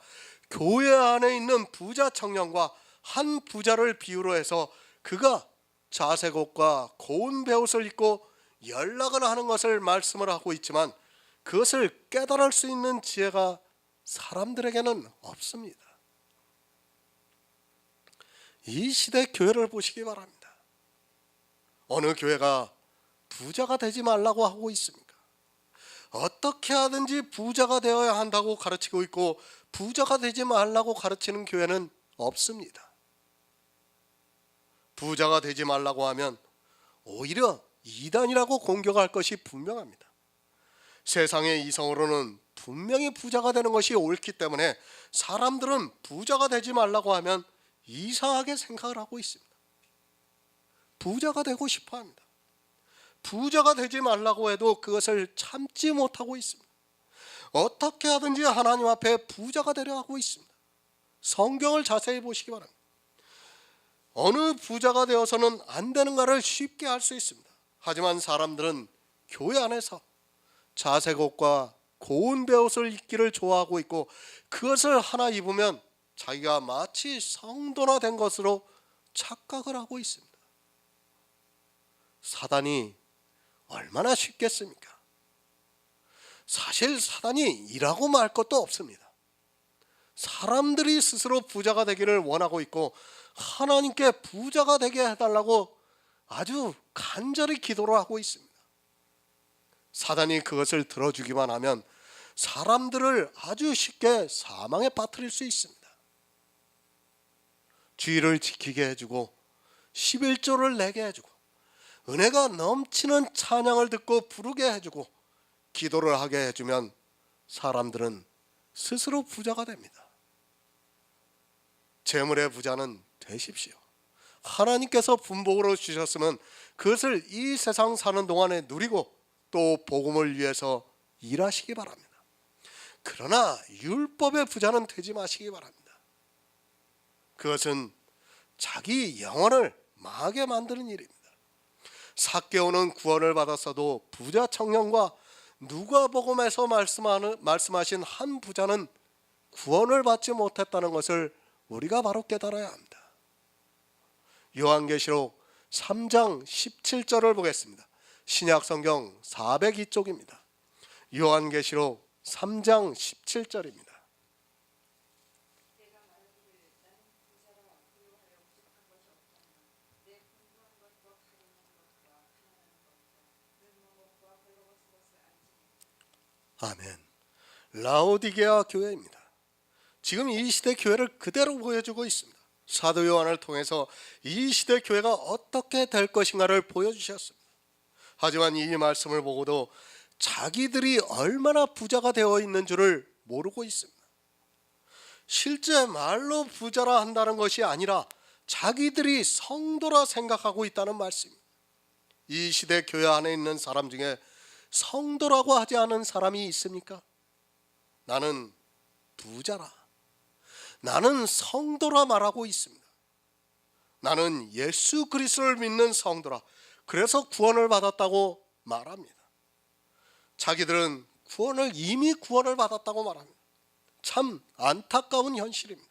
교회 안에 있는 부자 청년과 한 부자를 비유로 해서 그가 자색 옷과 고운 베옷을 입고 연락을 하는 것을 말씀을 하고 있지만 그것을 깨달을 수 있는 지혜가 사람들에게는 없습니다. 이 시대 교회를 보시기 바랍니다. 어느 교회가 부자가 되지 말라고 하고 있습니까? 어떻게 하든지 부자가 되어야 한다고 가르치고 있고 부자가 되지 말라고 가르치는 교회는 없습니다. 부자가 되지 말라고 하면 오히려 이단이라고 공격할 것이 분명합니다. 세상의 이성으로는 분명히 부자가 되는 것이 옳기 때문에 사람들은 부자가 되지 말라고 하면 이상하게 생각을 하고 있습니다. 부자가 되고 싶어 합니다. 부자가 되지 말라고 해도 그것을 참지 못하고 있습니다. 어떻게 하든지 하나님 앞에 부자가 되려 하고 있습니다. 성경을 자세히 보시기 바랍니다. 어느 부자가 되어서는 안 되는가를 쉽게 알 수 있습니다. 하지만 사람들은 교회 안에서 자색 옷과 고운 베옷을 입기를 좋아하고 있고 그것을 하나 입으면 자기가 마치 성도나 된 것으로 착각을 하고 있습니다. 사단이 얼마나 쉽겠습니까? 사실 사단이 일하고 말 것도 없습니다. 사람들이 스스로 부자가 되기를 원하고 있고 하나님께 부자가 되게 해달라고 아주 간절히 기도를 하고 있습니다. 사단이 그것을 들어주기만 하면 사람들을 아주 쉽게 사망에 빠뜨릴 수 있습니다. 주의를 지키게 해주고 11조를 내게 해주고 은혜가 넘치는 찬양을 듣고 부르게 해주고 기도를 하게 해주면 사람들은 스스로 부자가 됩니다. 재물의 부자는 되십시오. 하나님께서 분복으로 주셨으면 그것을 이 세상 사는 동안에 누리고 또 복음을 위해서 일하시기 바랍니다. 그러나 율법의 부자는 되지 마시기 바랍니다. 그것은 자기 영혼을 망하게 만드는 일입니다. 삭개오는 구원을 받았어도 부자 청년과 누가복음에서 말씀하신 한 부자는 구원을 받지 못했다는 것을 우리가 바로 깨달아야 합니다. 요한계시록 3장 17절을 보겠습니다. 신약성경 402쪽입니다. 요한계시록 3장 17절입니다. 아멘. 라오디게아 교회입니다. 지금 이 시대 교회를 그대로 보여주고 있습니다. 사도 요한을 통해서 이 시대 교회가 어떻게 될 것인가를 보여주셨습니다. 하지만 이 말씀을 보고도 자기들이 얼마나 부자가 되어 있는 줄을 모르고 있습니다. 실제 말로 부자라 한다는 것이 아니라 자기들이 성도라 생각하고 있다는 말씀입니다. 이 시대 교회 안에 있는 사람 중에 성도라고 하지 않은 사람이 있습니까? 나는 부자라, 나는 성도라 말하고 있습니다. 나는 예수 그리스도를 믿는 성도라, 그래서 구원을 받았다고 말합니다. 자기들은 이미 구원을 받았다고 말합니다. 참 안타까운 현실입니다.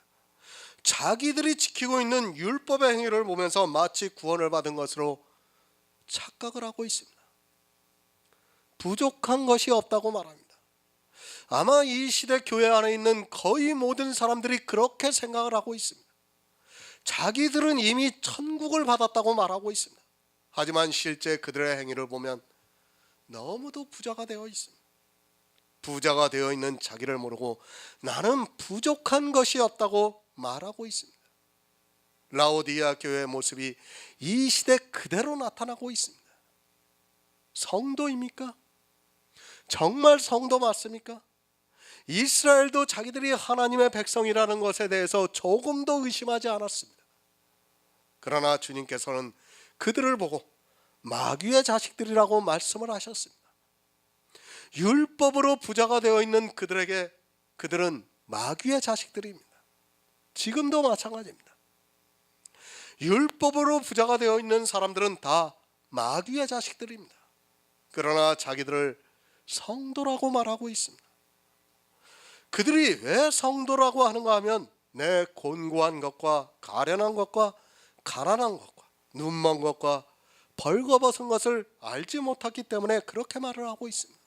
자기들이 지키고 있는 율법의 행위를 보면서 마치 구원을 받은 것으로 착각을 하고 있습니다. 부족한 것이 없다고 말합니다. 아마 이 시대 교회 안에 있는 거의 모든 사람들이 그렇게 생각을 하고 있습니다. 자기들은 이미 천국을 받았다고 말하고 있습니다. 하지만 실제 그들의 행위를 보면 너무도 부자가 되어 있습니다. 부자가 되어 있는 자기를 모르고 나는 부족한 것이 없다고 말하고 있습니다. 라오디게아 교회의 모습이 이 시대 그대로 나타나고 있습니다. 성도입니까? 정말 성도 맞습니까? 이스라엘도 자기들이 하나님의 백성이라는 것에 대해서 조금도 의심하지 않았습니다. 그러나 주님께서는 그들을 보고 마귀의 자식들이라고 말씀을 하셨습니다. 율법으로 부자가 되어 있는 그들에게 그들은 마귀의 자식들입니다. 지금도 마찬가지입니다. 율법으로 부자가 되어 있는 사람들은 다 마귀의 자식들입니다. 그러나 자기들을 성도라고 말하고 있습니다. 그들이 왜 성도라고 하는가 하면 내 곤고한 것과 가련한 것과 가난한 것과 눈먼 것과 벌거벗은 것을 알지 못했기 때문에 그렇게 말을 하고 있습니다.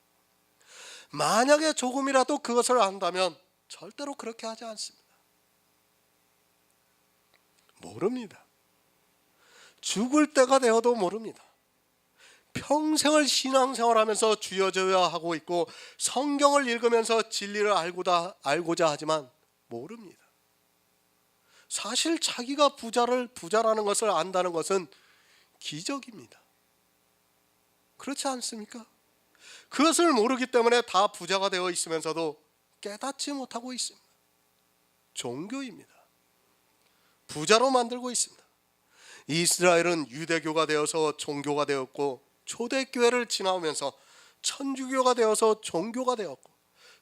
만약에 조금이라도 그것을 안다면 절대로 그렇게 하지 않습니다. 모릅니다. 죽을 때가 되어도 모릅니다. 평생을 신앙생활하면서 주여주여 하고 있고 성경을 읽으면서 진리를 알고자 하지만 모릅니다. 사실 자기가 부자라는 것을 안다는 것은 기적입니다. 그렇지 않습니까? 그것을 모르기 때문에 다 부자가 되어 있으면서도 깨닫지 못하고 있습니다. 종교입니다. 부자로 만들고 있습니다. 이스라엘은 유대교가 되어서 종교가 되었고 초대교회를 지나오면서 천주교가 되어서 종교가 되었고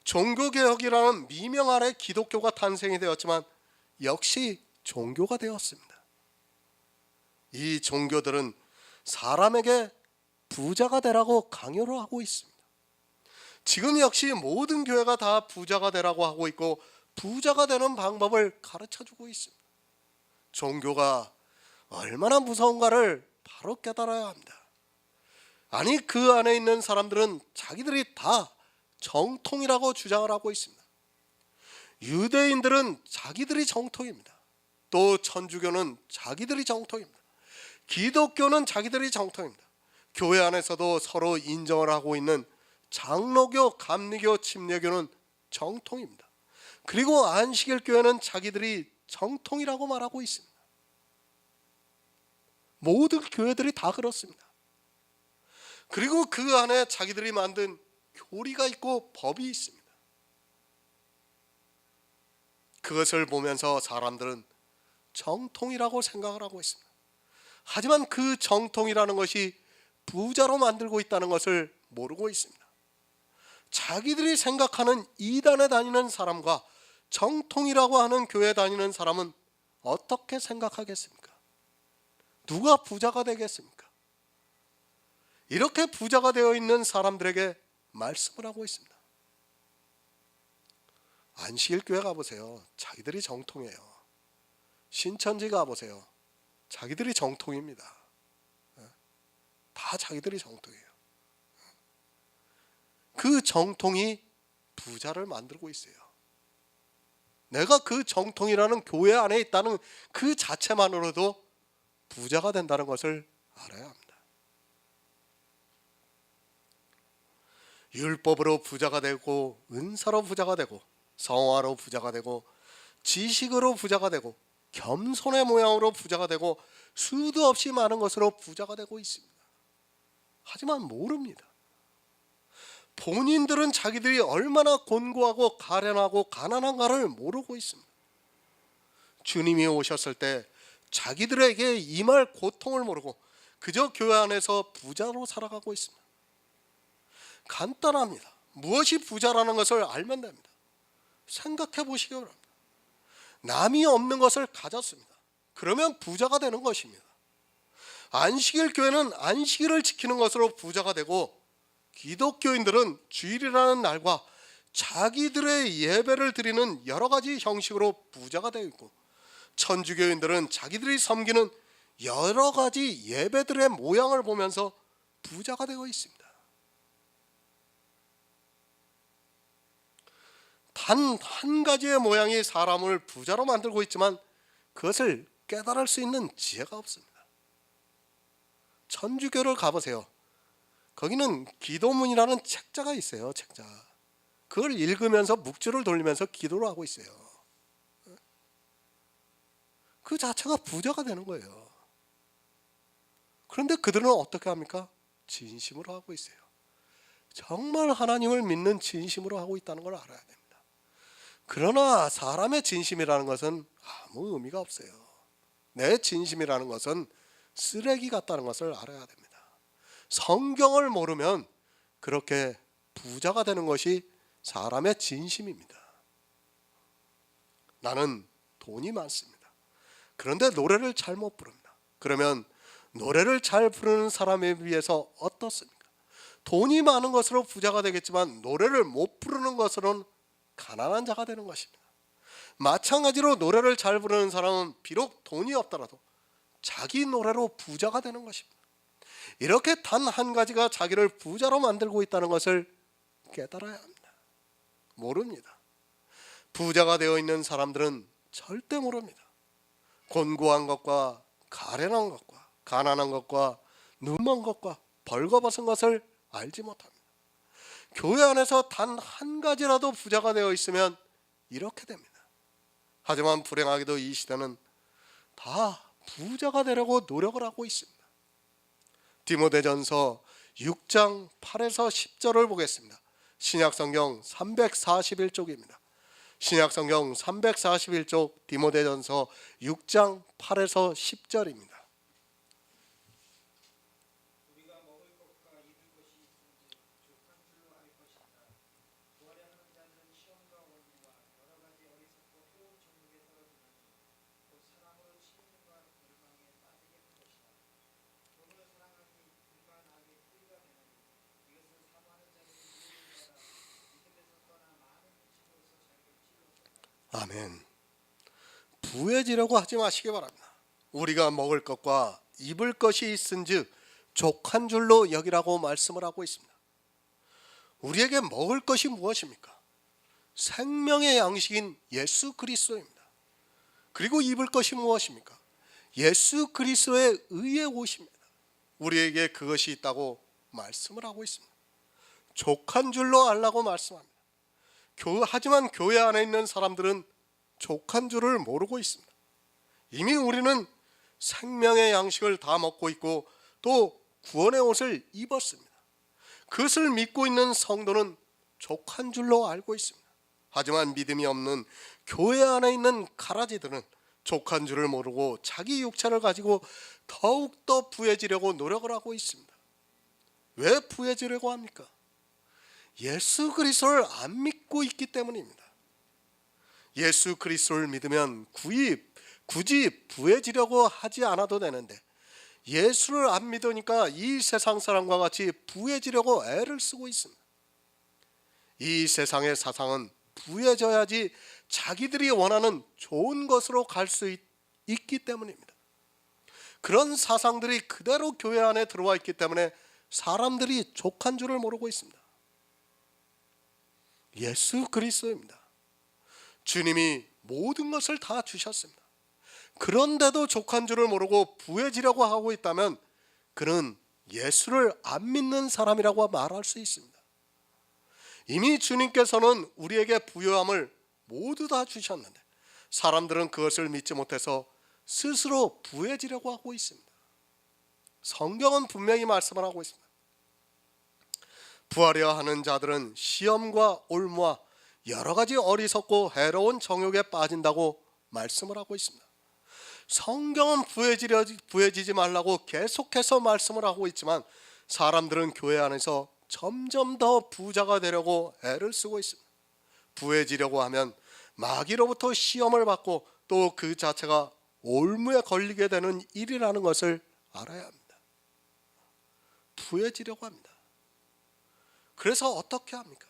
종교개혁이라는 미명 아래 기독교가 탄생이 되었지만 역시 종교가 되었습니다. 이 종교들은 사람에게 부자가 되라고 강요를 하고 있습니다. 지금 역시 모든 교회가 다 부자가 되라고 하고 있고 부자가 되는 방법을 가르쳐주고 있습니다. 종교가 얼마나 무서운가를 바로 깨달아야 합니다. 아니 그 안에 있는 사람들은 자기들이 다 정통이라고 주장을 하고 있습니다. 유대인들은 자기들이 정통입니다. 또 천주교는 자기들이 정통입니다. 기독교는 자기들이 정통입니다. 교회 안에서도 서로 인정을 하고 있는 장로교, 감리교, 침례교는 정통입니다. 그리고 안식일 교회는 자기들이 정통이라고 말하고 있습니다. 모든 교회들이 다 그렇습니다. 그리고 그 안에 자기들이 만든 교리가 있고 법이 있습니다. 그것을 보면서 사람들은 정통이라고 생각을 하고 있습니다. 하지만 그 정통이라는 것이 부자로 만들고 있다는 것을 모르고 있습니다. 자기들이 생각하는 이단에 다니는 사람과 정통이라고 하는 교회에 다니는 사람은 어떻게 생각하겠습니까? 누가 부자가 되겠습니까? 이렇게 부자가 되어 있는 사람들에게 말씀을 하고 있습니다. 안식일 교회 가보세요. 자기들이 정통이에요. 신천지 가보세요. 자기들이 정통입니다. 다 자기들이 정통이에요. 그 정통이 부자를 만들고 있어요. 내가 그 정통이라는 교회 안에 있다는 그 자체만으로도 부자가 된다는 것을 알아야 합니다. 율법으로 부자가 되고 은사로 부자가 되고 성화로 부자가 되고 지식으로 부자가 되고 겸손의 모양으로 부자가 되고 수도 없이 많은 것으로 부자가 되고 있습니다. 하지만 모릅니다. 본인들은 자기들이 얼마나 곤고하고 가련하고 가난한가를 모르고 있습니다. 주님이 오셨을 때 자기들에게 임할 고통을 모르고 그저 교회 안에서 부자로 살아가고 있습니다. 간단합니다. 무엇이 부자라는 것을 알면 됩니다. 생각해 보시기 바랍니다. 남이 없는 것을 가졌습니다. 그러면 부자가 되는 것입니다. 안식일 교회는 안식일을 지키는 것으로 부자가 되고, 기독교인들은 주일이라는 날과 자기들의 예배를 드리는 여러 가지 형식으로 부자가 되어 있고, 천주교인들은 자기들이 섬기는 여러 가지 예배들의 모양을 보면서 부자가 되어 있습니다. 단 한 가지의 모양이 사람을 부자로 만들고 있지만 그것을 깨달을 수 있는 지혜가 없습니다. 천주교를 가보세요. 거기는 기도문이라는 책자가 있어요. 책자. 그걸 읽으면서 묵주를 돌리면서 기도를 하고 있어요. 그 자체가 부자가 되는 거예요. 그런데 그들은 어떻게 합니까? 진심으로 하고 있어요. 정말 하나님을 믿는 진심으로 하고 있다는 걸 알아야 됩니다. 그러나 사람의 진심이라는 것은 아무 의미가 없어요. 내 진심이라는 것은 쓰레기 같다는 것을 알아야 됩니다. 성경을 모르면 그렇게 부자가 되는 것이 사람의 진심입니다. 나는 돈이 많습니다. 그런데 노래를 잘 못 부릅니다. 그러면 노래를 잘 부르는 사람에 비해서 어떻습니까? 돈이 많은 것으로 부자가 되겠지만 노래를 못 부르는 것으로는 가난한 자가 되는 것입니다. 마찬가지로 노래를 잘 부르는 사람은 비록 돈이 없더라도 자기 노래로 부자가 되는 것입니다. 이렇게 단 한 가지가 자기를 부자로 만들고 있다는 것을 깨달아야 합니다. 모릅니다. 부자가 되어 있는 사람들은 절대 모릅니다. 곤고한 것과 가련한 것과 가난한 것과 눈먼 것과 벌거벗은 것을 알지 못합니다. 교회 안에서 단 한 가지라도 부자가 되어 있으면 이렇게 됩니다. 하지만 불행하게도 이 시대는 다 부자가 되려고 노력을 하고 있습니다. 디모데전서 6장 8에서 10절을 보겠습니다. 신약성경 341쪽입니다. 신약성경 341쪽 디모데전서 6장 8에서 10절입니다. 아멘. 부해지려고 하지 마시기 바랍니다. 우리가 먹을 것과 입을 것이 있은즉 족한 줄로 여기라고 말씀을 하고 있습니다. 우리에게 먹을 것이 무엇입니까? 생명의 양식인 예수 그리스도입니다. 그리고 입을 것이 무엇입니까? 예수 그리스도의 의의 옷입니다. 우리에게 그것이 있다고 말씀을 하고 있습니다. 족한 줄로 알라고 말씀합니다. 하지만 교회 안에 있는 사람들은 족한 줄을 모르고 있습니다. 이미 우리는 생명의 양식을 다 먹고 있고 또 구원의 옷을 입었습니다. 그것을 믿고 있는 성도는 족한 줄로 알고 있습니다. 하지만 믿음이 없는 교회 안에 있는 가라지들은 족한 줄을 모르고 자기 육체를 가지고 더욱더 부해지려고 노력을 하고 있습니다. 왜 부해지려고 합니까? 예수 그리스도를 안 믿고 있기 때문입니다. 예수 그리스도를 믿으면 굳이 부해지려고 하지 않아도 되는데 예수를 안 믿으니까 이 세상 사람과 같이 부해지려고 애를 쓰고 있습니다. 이 세상의 사상은 부해져야지 자기들이 원하는 좋은 것으로 갈 수 있기 때문입니다. 그런 사상들이 그대로 교회 안에 들어와 있기 때문에 사람들이 족한 줄을 모르고 있습니다. 예수 그리스도입니다. 주님이 모든 것을 다 주셨습니다. 그런데도 족한 줄을 모르고 부해지려고 하고 있다면 그는 예수를 안 믿는 사람이라고 말할 수 있습니다. 이미 주님께서는 우리에게 부요함을 모두 다 주셨는데 사람들은 그것을 믿지 못해서 스스로 부해지려고 하고 있습니다. 성경은 분명히 말씀을 하고 있습니다. 부하려 하는 자들은 시험과 올무와 여러 가지 어리석고 해로운 정욕에 빠진다고 말씀을 하고 있습니다. 성경은 부해지지 말라고 계속해서 말씀을 하고 있지만 사람들은 교회 안에서 점점 더 부자가 되려고 애를 쓰고 있습니다. 부해지려고 하면 마귀로부터 시험을 받고 또 그 자체가 올무에 걸리게 되는 일이라는 것을 알아야 합니다. 부해지려고 합니다. 그래서 어떻게 합니까?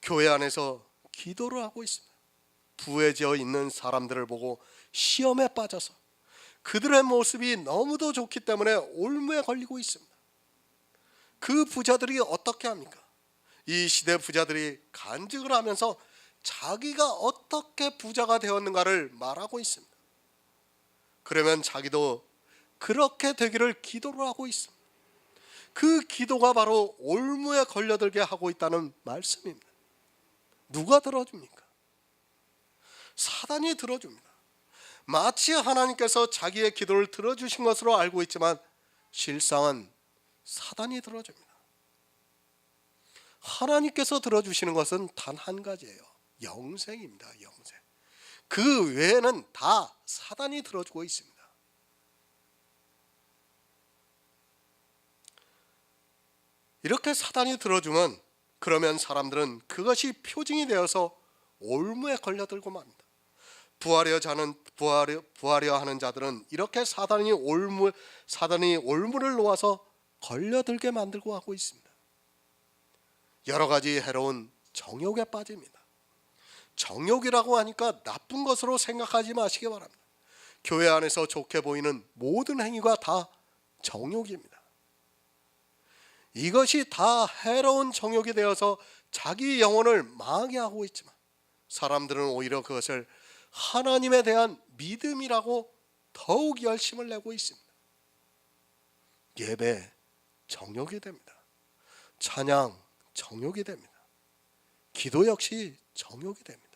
교회 안에서 기도를 하고 있습니다. 부해져 있는 사람들을 보고 시험에 빠져서 그들의 모습이 너무도 좋기 때문에 올무에 걸리고 있습니다. 그 부자들이 어떻게 합니까? 이 시대 부자들이 간증을 하면서 자기가 어떻게 부자가 되었는가를 말하고 있습니다. 그러면 자기도 그렇게 되기를 기도를 하고 있습니다. 그 기도가 바로 올무에 걸려들게 하고 있다는 말씀입니다. 누가 들어줍니까? 사단이 들어줍니다. 마치 하나님께서 자기의 기도를 들어주신 것으로 알고 있지만 실상은 사단이 들어줍니다. 하나님께서 들어주시는 것은 단 한 가지예요. 영생입니다. 영생. 그 외에는 다 사단이 들어주고 있습니다. 이렇게 사단이 들어주면 그러면 사람들은 그것이 표징이 되어서 올무에 걸려들고 맙니다. 부하려 하는 자들은 이렇게 사단이 올무를 놓아서 걸려들게 만들고 하고 있습니다. 여러 가지 해로운 정욕에 빠집니다. 정욕이라고 하니까 나쁜 것으로 생각하지 마시기 바랍니다. 교회 안에서 좋게 보이는 모든 행위가 다 정욕입니다. 이것이 다 해로운 정욕이 되어서 자기 영혼을 망하게 하고 있지만 사람들은 오히려 그것을 하나님에 대한 믿음이라고 더욱 열심을 내고 있습니다. 예배 정욕이 됩니다. 찬양 정욕이 됩니다. 기도 역시 정욕이 됩니다.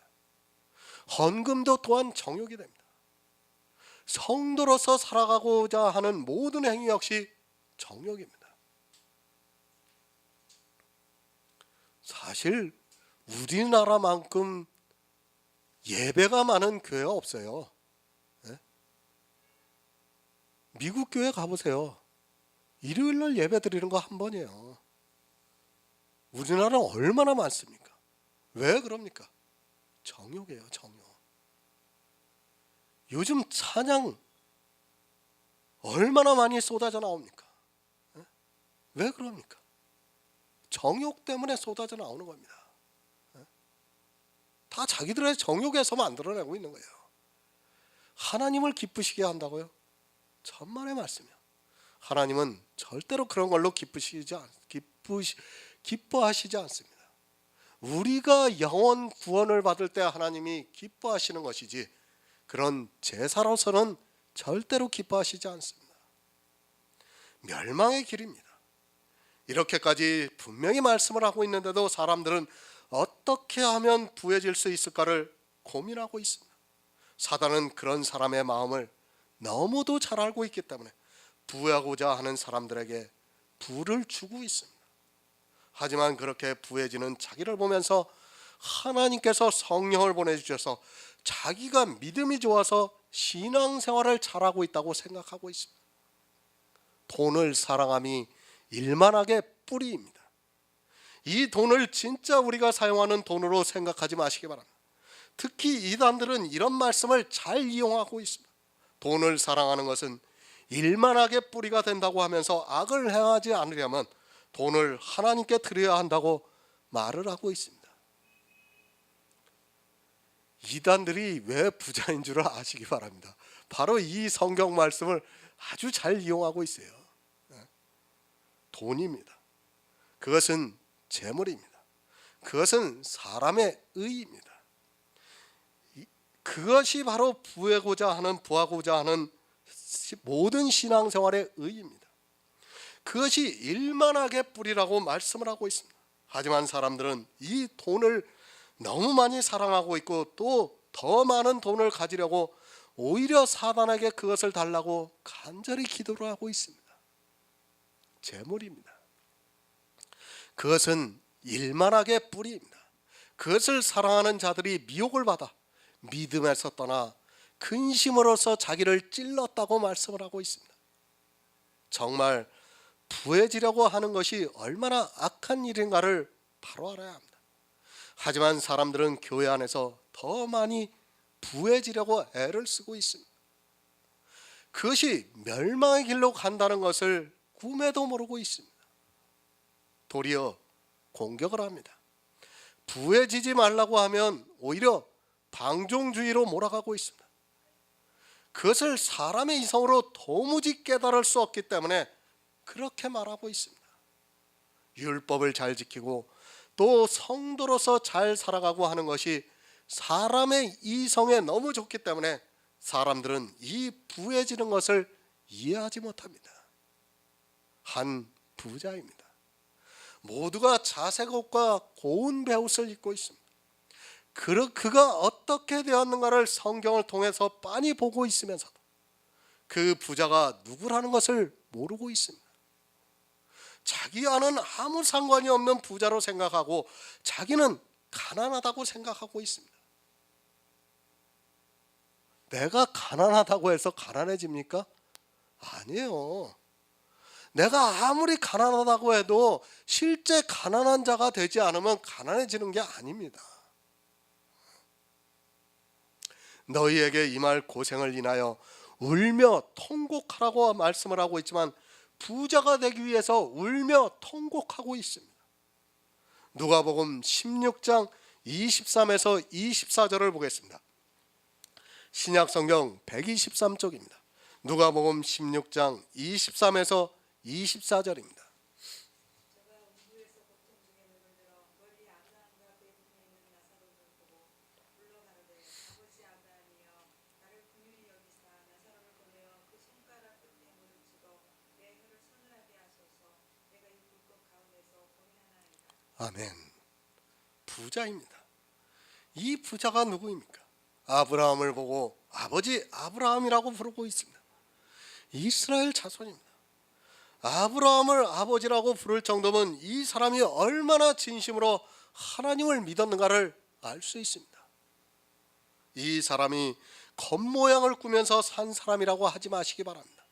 헌금도 또한 정욕이 됩니다. 성도로서 살아가고자 하는 모든 행위 역시 정욕입니다. 사실 우리나라만큼 예배가 많은 교회가 없어요. 네? 미국 교회 가보세요. 일요일날 예배 드리는 거 한 번이에요. 우리나라는 얼마나 많습니까? 왜 그럽니까? 정욕이에요. 정욕. 요즘 찬양 얼마나 많이 쏟아져 나옵니까? 네? 왜 그럽니까? 정욕 때문에 쏟아져 나오는 겁니다. 다 자기들의 정욕에서 만들어내고 있는 거예요. 하나님을 기쁘시게 한다고요? 천만의 말씀이요. 하나님은 절대로 그런 걸로 기뻐하시지 않습니다. 우리가 영원 구원을 받을 때 하나님이 기뻐하시는 것이지 그런 제사로서는 절대로 기뻐하시지 않습니다. 멸망의 길입니다. 이렇게까지 분명히 말씀을 하고 있는데도 사람들은 어떻게 하면 부해질 수 있을까를 고민하고 있습니다. 사단은 그런 사람의 마음을 너무도 잘 알고 있기 때문에 부하고자 하는 사람들에게 부를 주고 있습니다. 하지만 그렇게 부해지는 자기를 보면서 하나님께서 성령을 보내주셔서 자기가 믿음이 좋아서 신앙생활을 잘하고 있다고 생각하고 있습니다. 돈을 사랑함이 일만하게 뿌리입니다. 이 돈을 진짜 우리가 사용하는 돈으로 생각하지 마시기 바랍니다. 특히 이단들은 이런 말씀을 잘 이용하고 있습니다. 돈을 사랑하는 것은 일만하게 뿌리가 된다고 하면서 악을 행하지 않으려면 돈을 하나님께 드려야 한다고 말을 하고 있습니다. 이단들이 왜 부자인 줄 아시기 바랍니다. 바로 이 성경 말씀을 아주 잘 이용하고 있어요. 돈입니다. 그것은 재물입니다. 그것은 사람의 의입니다. 그것이 바로 부하고자 하는 모든 신앙생활의 의입니다. 그것이 일만하게 뿌리라고 말씀을 하고 있습니다. 하지만 사람들은 이 돈을 너무 많이 사랑하고 있고 또 더 많은 돈을 가지려고 오히려 사단에게 그것을 달라고 간절히 기도를 하고 있습니다. 재물입니다. 그것은 일만하게 뿌리입니다. 그것을 사랑하는 자들이 미혹을 받아 믿음에서 떠나 근심으로써 자기를 찔렀다고 말씀을 하고 있습니다. 정말 부해지려고 하는 것이 얼마나 악한 일인가를 바로 알아야 합니다. 하지만 사람들은 교회 안에서 더 많이 부해지려고 애를 쓰고 있습니다. 그것이 멸망의 길로 간다는 것을 꿈에도 모르고 있습니다. 도리어 공격을 합니다. 부해지지 말라고 하면 오히려 방종주의로 몰아가고 있습니다. 그것을 사람의 이성으로 도무지 깨달을 수 없기 때문에 그렇게 말하고 있습니다. 율법을 잘 지키고 또 성도로서 잘 살아가고 하는 것이 사람의 이성에 너무 좋기 때문에 사람들은 이 부해지는 것을 이해하지 못합니다. 한 부자입니다. 모두가 자색 옷과 고운 베옷을 입고 있습니다. 그가 어떻게 되었는가를 성경을 통해서 빤히 보고 있으면서도 그 부자가 누구라는 것을 모르고 있습니다. 자기와는 아무 상관이 없는 부자로 생각하고 자기는 가난하다고 생각하고 있습니다. 내가 가난하다고 해서 가난해집니까? 아니에요. 내가 아무리 가난하다고 해도 실제 가난한 자가 되지 않으면 가난해지는 게 아닙니다. 너희에게 임할 고생을 인하여 울며 통곡하라고 말씀을 하고 있지만 부자가 되기 위해서 울며 통곡하고 있습니다. 누가복음 16장 23에서 24절을 보겠습니다. 신약성경 123쪽입니다. 누가복음 16장 23에서 24절입니다. 저가 음부에서 고통 중에 눈을 들어 멀리 아브라함과 그의 품에 있는 나사로를 보고 불러가로되 아버지 아브라함이여 나를 긍휼히 여기사 나사로를 보내어 그 손가락 끝에 물을 찍어 내 혀를 서늘하게 하소서. 내가 이 불꽃 가운데서 고민하나이다. 아멘. 부자입니다. 이 부자가 누구입니까? 아브라함을 보고 아버지 아브라함이라고 부르고 있습니다. 이스라엘 자손입니다. 아브라함을 아버지라고 부를 정도면 이 사람이 얼마나 진심으로 하나님을 믿었는가를 알 수 있습니다. 이 사람이 겉모양을 꾸면서 산 사람이라고 하지 마시기 바랍니다.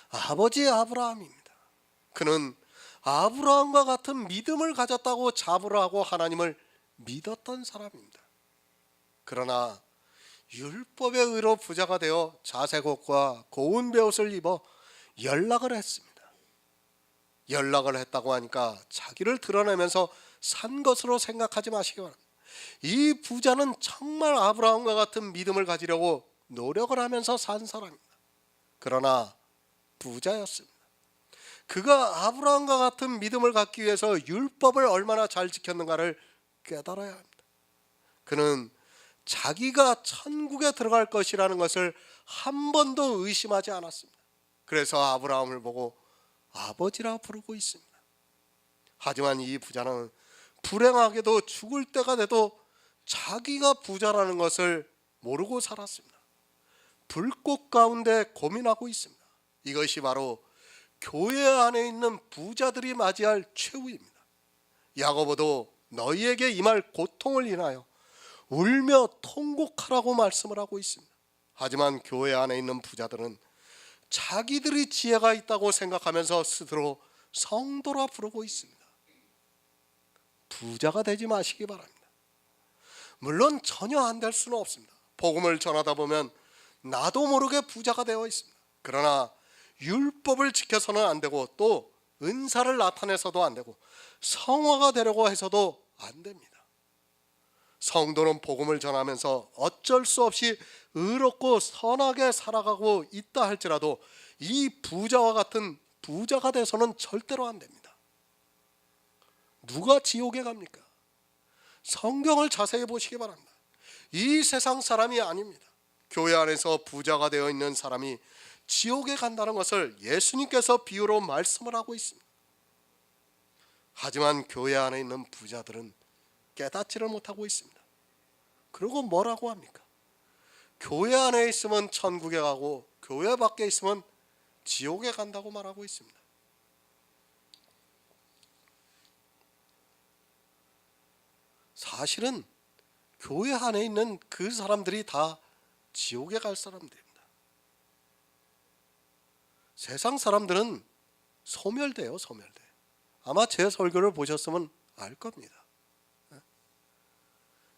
아버지 아브라함입니다. 그는 아브라함과 같은 믿음을 가졌다고 자부를 하고 하나님을 믿었던 사람입니다. 그러나 율법의 의로 부자가 되어 자색 옷과 고운 베옷을 입어 연락을 했습니다. 연락을 했다고 하니까 자기를 드러내면서 산 것으로 생각하지 마시기 바랍니다. 이 부자는 정말 아브라함과 같은 믿음을 가지려고 노력을 하면서 산 사람입니다. 그러나 부자였습니다. 그가 아브라함과 같은 믿음을 갖기 위해서 율법을 얼마나 잘 지켰는가를 깨달아야 합니다. 그는 자기가 천국에 들어갈 것이라는 것을 한 번도 의심하지 않았습니다. 그래서 아브라함을 보고 아버지라 부르고 있습니다. 하지만 이 부자는 불행하게도 죽을 때가 돼도 자기가 부자라는 것을 모르고 살았습니다. 불꽃 가운데 고민하고 있습니다. 이것이 바로 교회 안에 있는 부자들이 맞이할 최후입니다. 야고보도 너희에게 임할 고통을 인하여 울며 통곡하라고 말씀을 하고 있습니다. 하지만 교회 안에 있는 부자들은 자기들이 지혜가 있다고 생각하면서 스스로 성도라 부르고 있습니다. 부자가 되지 마시기 바랍니다. 물론 전혀 안 될 수는 없습니다. 복음을 전하다 보면 나도 모르게 부자가 되어 있습니다. 그러나 율법을 지켜서는 안 되고 또 은사를 나타내서도 안 되고 성화가 되려고 해서도 안 됩니다. 성도는 복음을 전하면서 어쩔 수 없이 의롭고 선하게 살아가고 있다 할지라도 이 부자와 같은 부자가 돼서는 절대로 안 됩니다. 누가 지옥에 갑니까? 성경을 자세히 보시기 바랍니다. 이 세상 사람이 아닙니다. 교회 안에서 부자가 되어 있는 사람이 지옥에 간다는 것을 예수님께서 비유로 말씀을 하고 있습니다. 하지만 교회 안에 있는 부자들은 깨닫지를 못하고 있습니다. 그리고 뭐라고 합니까? 교회 안에 있으면 천국에 가고 교회 밖에 있으면 지옥에 간다고 말하고 있습니다. 사실은 교회 안에 있는 그 사람들이 다 지옥에 갈 사람들입니다. 세상 사람들은 소멸돼요, 소멸돼. 아마 제 설교를 보셨으면 알 겁니다.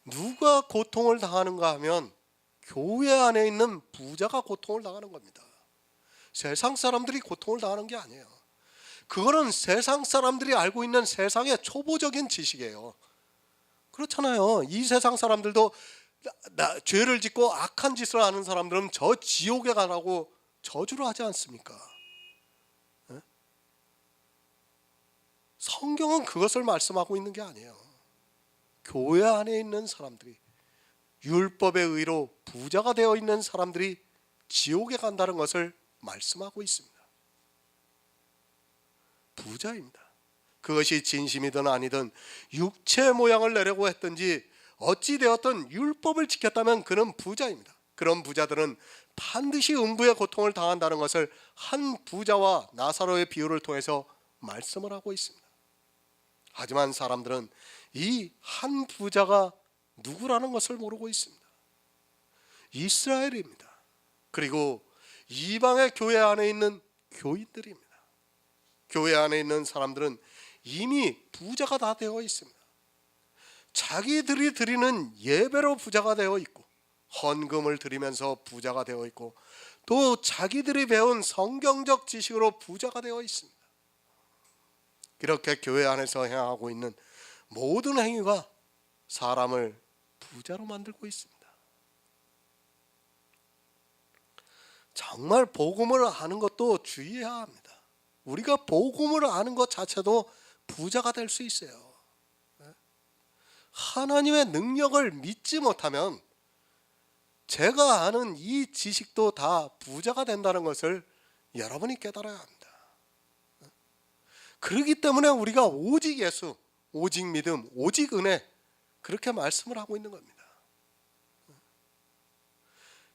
누가 고통을 당하는가 하면 교회 안에 있는 부자가 고통을 당하는 겁니다. 세상 사람들이 고통을 당하는 게 아니에요. 그거는 세상 사람들이 알고 있는 세상의 초보적인 지식이에요. 그렇잖아요. 이 세상 사람들도 죄를 짓고 악한 짓을 하는 사람들은 저 지옥에 가라고 저주를 하지 않습니까? 성경은 그것을 말씀하고 있는 게 아니에요. 교회 안에 있는 사람들이, 율법의 의로 부자가 되어 있는 사람들이 지옥에 간다는 것을 말씀하고 있습니다. 부자입니다. 그것이 진심이든 아니든 육체 모양을 내려고 했든지 어찌 되었든 율법을 지켰다면 그는 부자입니다. 그런 부자들은 반드시 음부의 고통을 당한다는 것을 한 부자와 나사로의 비유를 통해서 말씀을 하고 있습니다. 하지만 사람들은 이 한 부자가 누구라는 것을 모르고 있습니다. 이스라엘입니다. 그리고 이방의 교회 안에 있는 교인들입니다. 교회 안에 있는 사람들은 이미 부자가 다 되어 있습니다. 자기들이 드리는 예배로 부자가 되어 있고, 헌금을 드리면서 부자가 되어 있고, 또 자기들이 배운 성경적 지식으로 부자가 되어 있습니다. 이렇게 교회 안에서 행하고 있는 모든 행위가 사람을 부자로 만들고 있습니다. 정말 복음을 아는 것도 주의해야 합니다. 우리가 복음을 아는 것 자체도 부자가 될 수 있어요. 하나님의 능력을 믿지 못하면 제가 아는 이 지식도 다 부자가 된다는 것을 여러분이 깨달아야 합니다. 그렇기 때문에 우리가 오직 예수, 오직 믿음, 오직 은혜, 그렇게 말씀을 하고 있는 겁니다.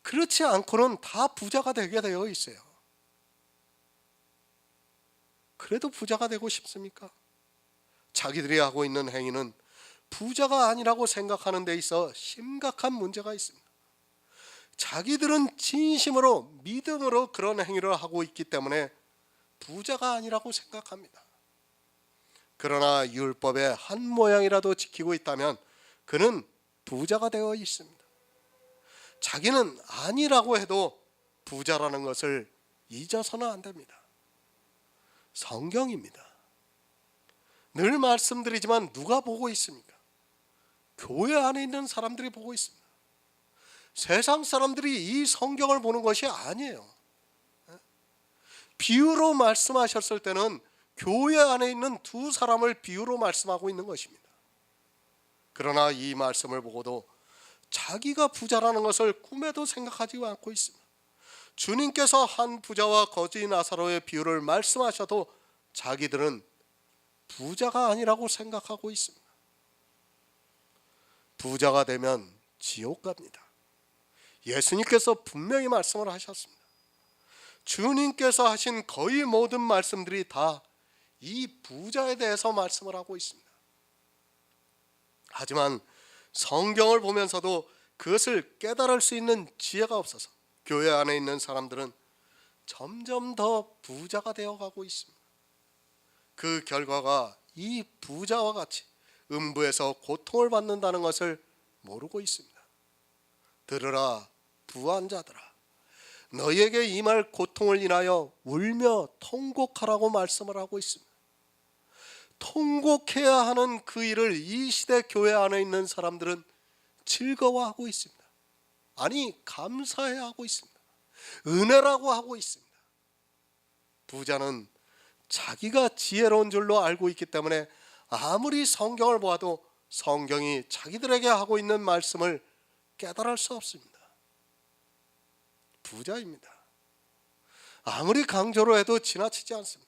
그렇지 않고는 다 부자가 되게 되어 있어요. 그래도 부자가 되고 싶습니까? 자기들이 하고 있는 행위는 부자가 아니라고 생각하는 데 있어 심각한 문제가 있습니다. 자기들은 진심으로 믿음으로 그런 행위를 하고 있기 때문에 부자가 아니라고 생각합니다. 그러나 율법의 한 모양이라도 지키고 있다면 그는 부자가 되어 있습니다. 자기는 아니라고 해도 부자라는 것을 잊어서는 안 됩니다. 성경입니다. 늘 말씀드리지만 누가 보고 있습니까? 교회 안에 있는 사람들이 보고 있습니다. 세상 사람들이 이 성경을 보는 것이 아니에요. 비유로 말씀하셨을 때는 교회 안에 있는 두 사람을 비유로 말씀하고 있는 것입니다. 그러나 이 말씀을 보고도 자기가 부자라는 것을 꿈에도 생각하지 않고 있습니다. 주님께서 한 부자와 거지 나사로의 비유를 말씀하셔도 자기들은 부자가 아니라고 생각하고 있습니다. 부자가 되면 지옥 갑니다. 예수님께서 분명히 말씀을 하셨습니다. 주님께서 하신 거의 모든 말씀들이 다 이 부자에 대해서 말씀을 하고 있습니다. 하지만 성경을 보면서도 그것을 깨달을 수 있는 지혜가 없어서 교회 안에 있는 사람들은 점점 더 부자가 되어가고 있습니다. 그 결과가 이 부자와 같이 음부에서 고통을 받는다는 것을 모르고 있습니다. 들으라 부한 자들아, 너희에게 임할 고통을 인하여 울며 통곡하라고 말씀을 하고 있습니다. 통곡해야 하는 그 일을 이 시대 교회 안에 있는 사람들은 즐거워하고 있습니다. 아니, 감사해 하고 있습니다. 은혜라고 하고 있습니다. 부자는 자기가 지혜로운 줄로 알고 있기 때문에 아무리 성경을 보아도 성경이 자기들에게 하고 있는 말씀을 깨달을 수 없습니다. 부자입니다. 아무리 강조로 해도 지나치지 않습니다.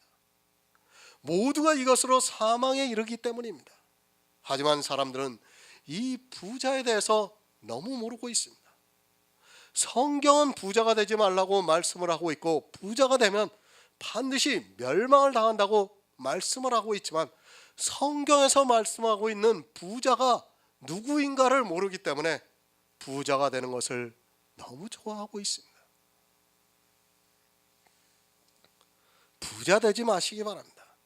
모두가 이것으로 사망에 이르기 때문입니다. 하지만 사람들은 이 부자에 대해서 너무 모르고 있습니다. 성경은 부자가 되지 말라고 말씀을 하고 있고, 부자가 되면 반드시 멸망을 당한다고 말씀을 하고 있지만, 성경에서 말씀하고 있는 부자가 누구인가를 모르기 때문에 부자가 되는 것을 너무 좋아하고 있습니다. 부자 되지 마시기 바랍니다.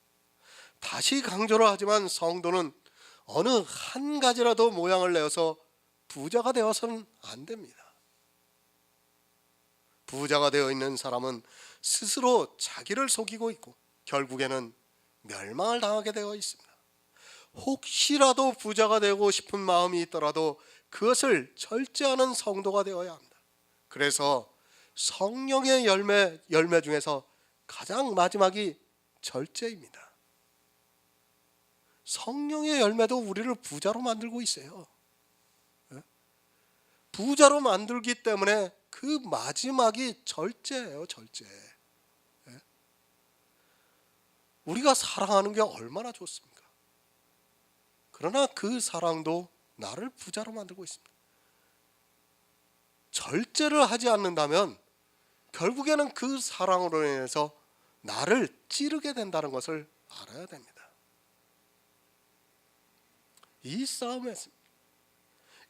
다시 강조를 하지만 성도는 어느 한 가지라도 모양을 내어서 부자가 되어서는 안 됩니다. 부자가 되어 있는 사람은 스스로 자기를 속이고 있고 결국에는 멸망을 당하게 되어 있습니다. 혹시라도 부자가 되고 싶은 마음이 있더라도 그것을 절제하는 성도가 되어야 합니다. 그래서 성령의 열매 중에서 가장 마지막이 절제입니다. 성령의 열매도 우리를 부자로 만들고 있어요. 부자로 만들기 때문에 그 마지막이 절제예요. 절제. 우리가 사랑하는 게 얼마나 좋습니까? 그러나 그 사랑도 나를 부자로 만들고 있습니다. 절제를 하지 않는다면 결국에는 그 사랑으로 인해서 나를 찌르게 된다는 것을 알아야 됩니다. 이 싸움에서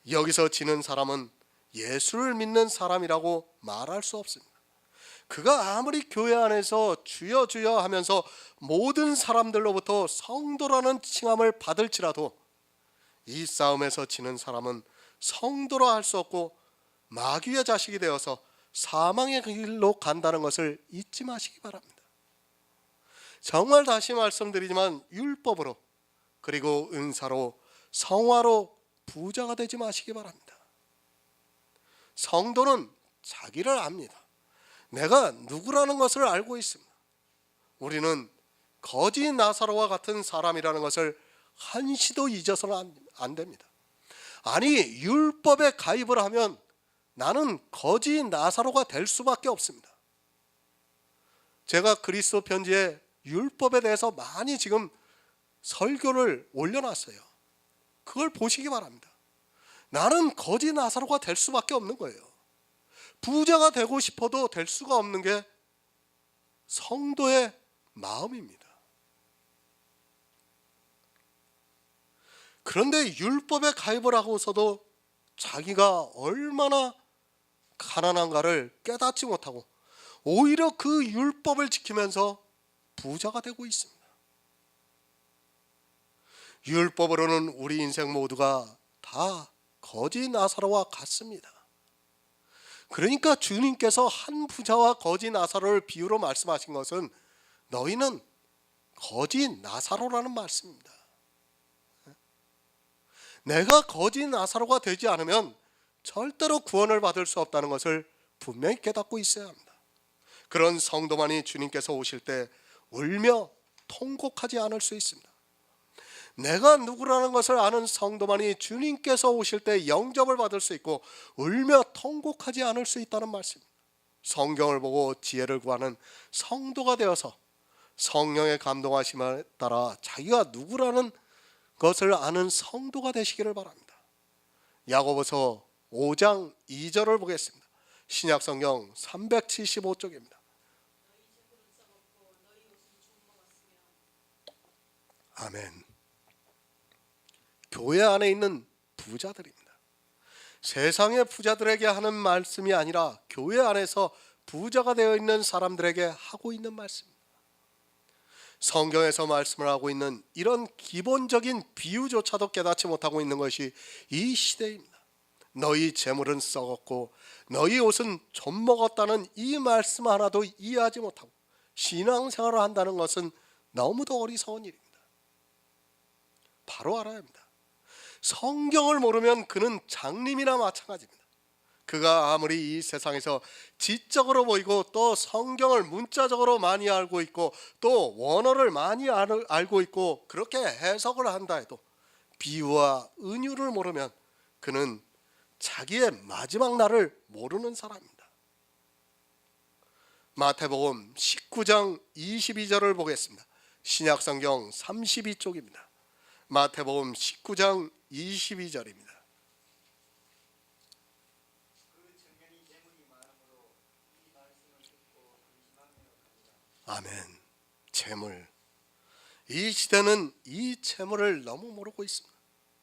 여기서 지는 사람은 예수를 믿는 사람이라고 말할 수 없습니다. 그가 아무리 교회 안에서 주여 주여 하면서 모든 사람들로부터 성도라는 칭함을 받을지라도 이 싸움에서 지는 사람은 성도라 할 수 없고 마귀의 자식이 되어서 사망의 길로 간다는 것을 잊지 마시기 바랍니다. 정말 다시 말씀드리지만 율법으로 그리고 은사로 성화로 부자가 되지 마시기 바랍니다. 성도는 자기를 압니다. 내가 누구라는 것을 알고 있습니다. 우리는 거지 나사로와 같은 사람이라는 것을 한시도 잊어서는 안 됩니다. 아니 율법에 가입을 하면 나는 거지 나사로가 될 수밖에 없습니다. 제가 그리스도 편지에 율법에 대해서 많이 지금 설교를 올려놨어요. 그걸 보시기 바랍니다. 나는 거지 나사로가 될 수밖에 없는 거예요. 부자가 되고 싶어도 될 수가 없는 게 성도의 마음입니다. 그런데 율법에 가입을 하고서도 자기가 얼마나 가난한가를 깨닫지 못하고 오히려 그 율법을 지키면서 부자가 되고 있습니다. 율법으로는 우리 인생 모두가 다 거지 나사로와 같습니다. 그러니까 주님께서 한 부자와 거지 나사로를 비유로 말씀하신 것은 너희는 거지 나사로라는 말씀입니다. 내가 거지 나사로가 되지 않으면 절대로 구원을 받을 수 없다는 것을 분명히 깨닫고 있어야 합니다. 그런 성도만이 주님께서 오실 때 울며 통곡하지 않을 수 있습니다. 내가 누구라는 것을 아는 성도만이 주님께서 오실 때 영접을 받을 수 있고 울며 통곡하지 않을 수 있다는 말씀입니다. 성경을 보고 지혜를 구하는 성도가 되어서 성령의 감동하심에 따라 자기가 누구라는 것을 아는 성도가 되시기를 바랍니다. 야고보서 5장 2절을 보겠습니다. 신약성경 375쪽입니다. 아멘. 교회 안에 있는 부자들입니다. 세상의 부자들에게 하는 말씀이 아니라 교회 안에서 부자가 되어 있는 사람들에게 하고 있는 말씀입니다. 성경에서 말씀을 하고 있는 이런 기본적인 비유조차도 깨닫지 못하고 있는 것이 이 시대입니다. 너희 재물은 썩었고 너희 옷은 좀 먹었다는 이 말씀 하나도 이해하지 못하고 신앙생활을 한다는 것은 너무도 어리석은 일입니다. 바로 알아야 합니다. 성경을 모르면 그는 장님이나 마찬가지입니다. 그가 아무리 이 세상에서 지적으로 보이고 또 성경을 문자적으로 많이 알고 있고 또 원어를 많이 알고 있고 그렇게 해석을 한다 해도 비유와 은유를 모르면 그는 자기의 마지막 날을 모르는 사람입니다. 마태복음 19장 22절을 보겠습니다. 신약성경 32쪽입니다. 마태복음 19장 22절입니다. 아멘. 재물. 이 시대는 이 재물을 너무 모르고 있습니다.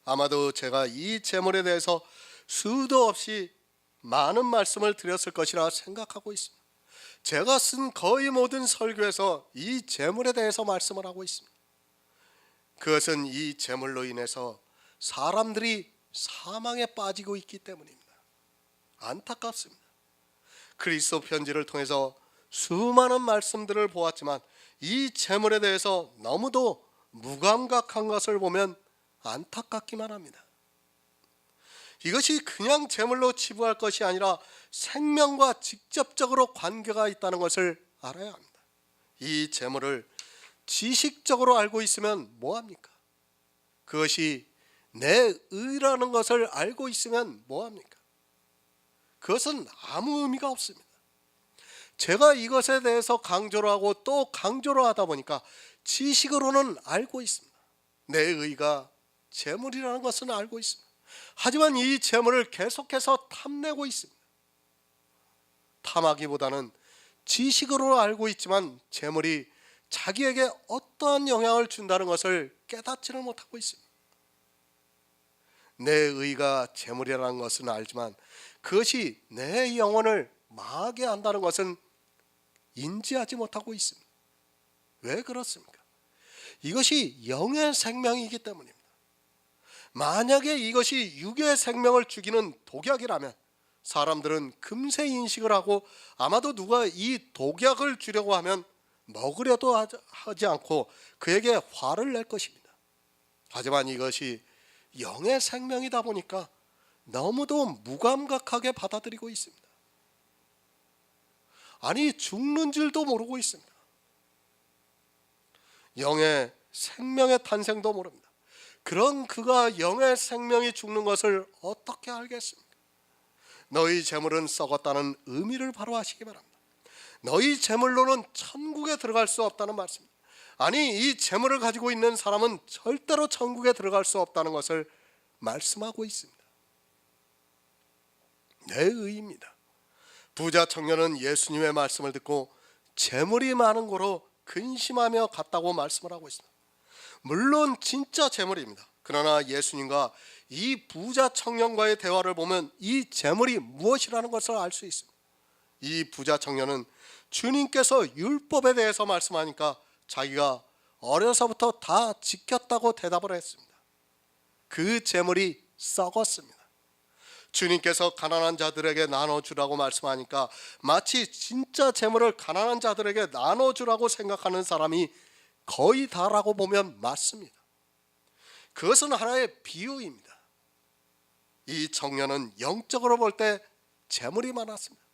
아마도 제가 이 재물에 대해서 수도 없이 많은 말씀을 드렸을 것이라 생각하고 있습니다. 제가 쓴 거의 모든 설교에서 이 재물에 대해서 말씀을 하고 있습니다. 그것은 이 재물로 인해서 사람들이 사망에 빠지고 있기 때문입니다. 안타깝습니다. 그리스도 편지를 통해서 수많은 말씀들을 보았지만 이 재물에 대해서 너무도 무감각한 것을 보면 안타깝기만 합니다. 이것이 그냥 재물로 치부할 것이 아니라 생명과 직접적으로 관계가 있다는 것을 알아야 합니다. 이 재물을 지식적으로 알고 있으면 뭐합니까? 그것이 내 의라는 것을 알고 있으면 뭐합니까? 그것은 아무 의미가 없습니다. 제가 이것에 대해서 강조를 하고 또 강조를 하다 보니까 지식으로는 알고 있습니다. 내 의가 재물이라는 것은 알고 있습니다. 하지만 이 재물을 계속해서 탐내고 있습니다. 탐하기보다는 지식으로 알고 있지만 재물이 자기에게 어떠한 영향을 준다는 것을 깨닫지를 못하고 있습니다. 내 의가 재물이라는 것은 알지만 그것이 내 영혼을 망하게 한다는 것은 인지하지 못하고 있습니다. 왜 그렇습니까? 이것이 영의 생명이기 때문입니다. 만약에 이것이 육의 생명을 죽이는 독약이라면 사람들은 금세 인식을 하고 아마도 누가 이 독약을 주려고 하면 먹으려도 하지 않고 그에게 화를 낼 것입니다. 하지만 이것이 영의 생명이다 보니까 너무도 무감각하게 받아들이고 있습니다. 아니, 죽는 줄도 모르고 있습니다. 영의 생명의 탄생도 모릅니다. 그런 그가 영의 생명이 죽는 것을 어떻게 알겠습니까? 너희 재물은 썩었다는 의미를 바로 아시기 바랍니다. 너희 재물로는 천국에 들어갈 수 없다는 말씀입니다. 아니, 이 재물을 가지고 있는 사람은 절대로 천국에 들어갈 수 없다는 것을 말씀하고 있습니다. 내 의입니다. 부자 청년은 예수님의 말씀을 듣고 재물이 많은 고로 근심하며 갔다고 말씀을 하고 있습니다. 물론 진짜 재물입니다. 그러나 예수님과 이 부자 청년과의 대화를 보면 이 재물이 무엇이라는 것을 알 수 있습니다. 이 부자 청년은 주님께서 율법에 대해서 말씀하니까 자기가 어려서부터 다 지켰다고 대답을 했습니다. 그 재물이 썩었습니다. 주님께서 가난한 자들에게 나눠주라고 말씀하니까 마치 진짜 재물을 가난한 자들에게 나눠주라고 생각하는 사람이 거의 다라고 보면 맞습니다. 그것은 하나의 비유입니다. 이 청년은 영적으로 볼 때 재물이 많았습니다.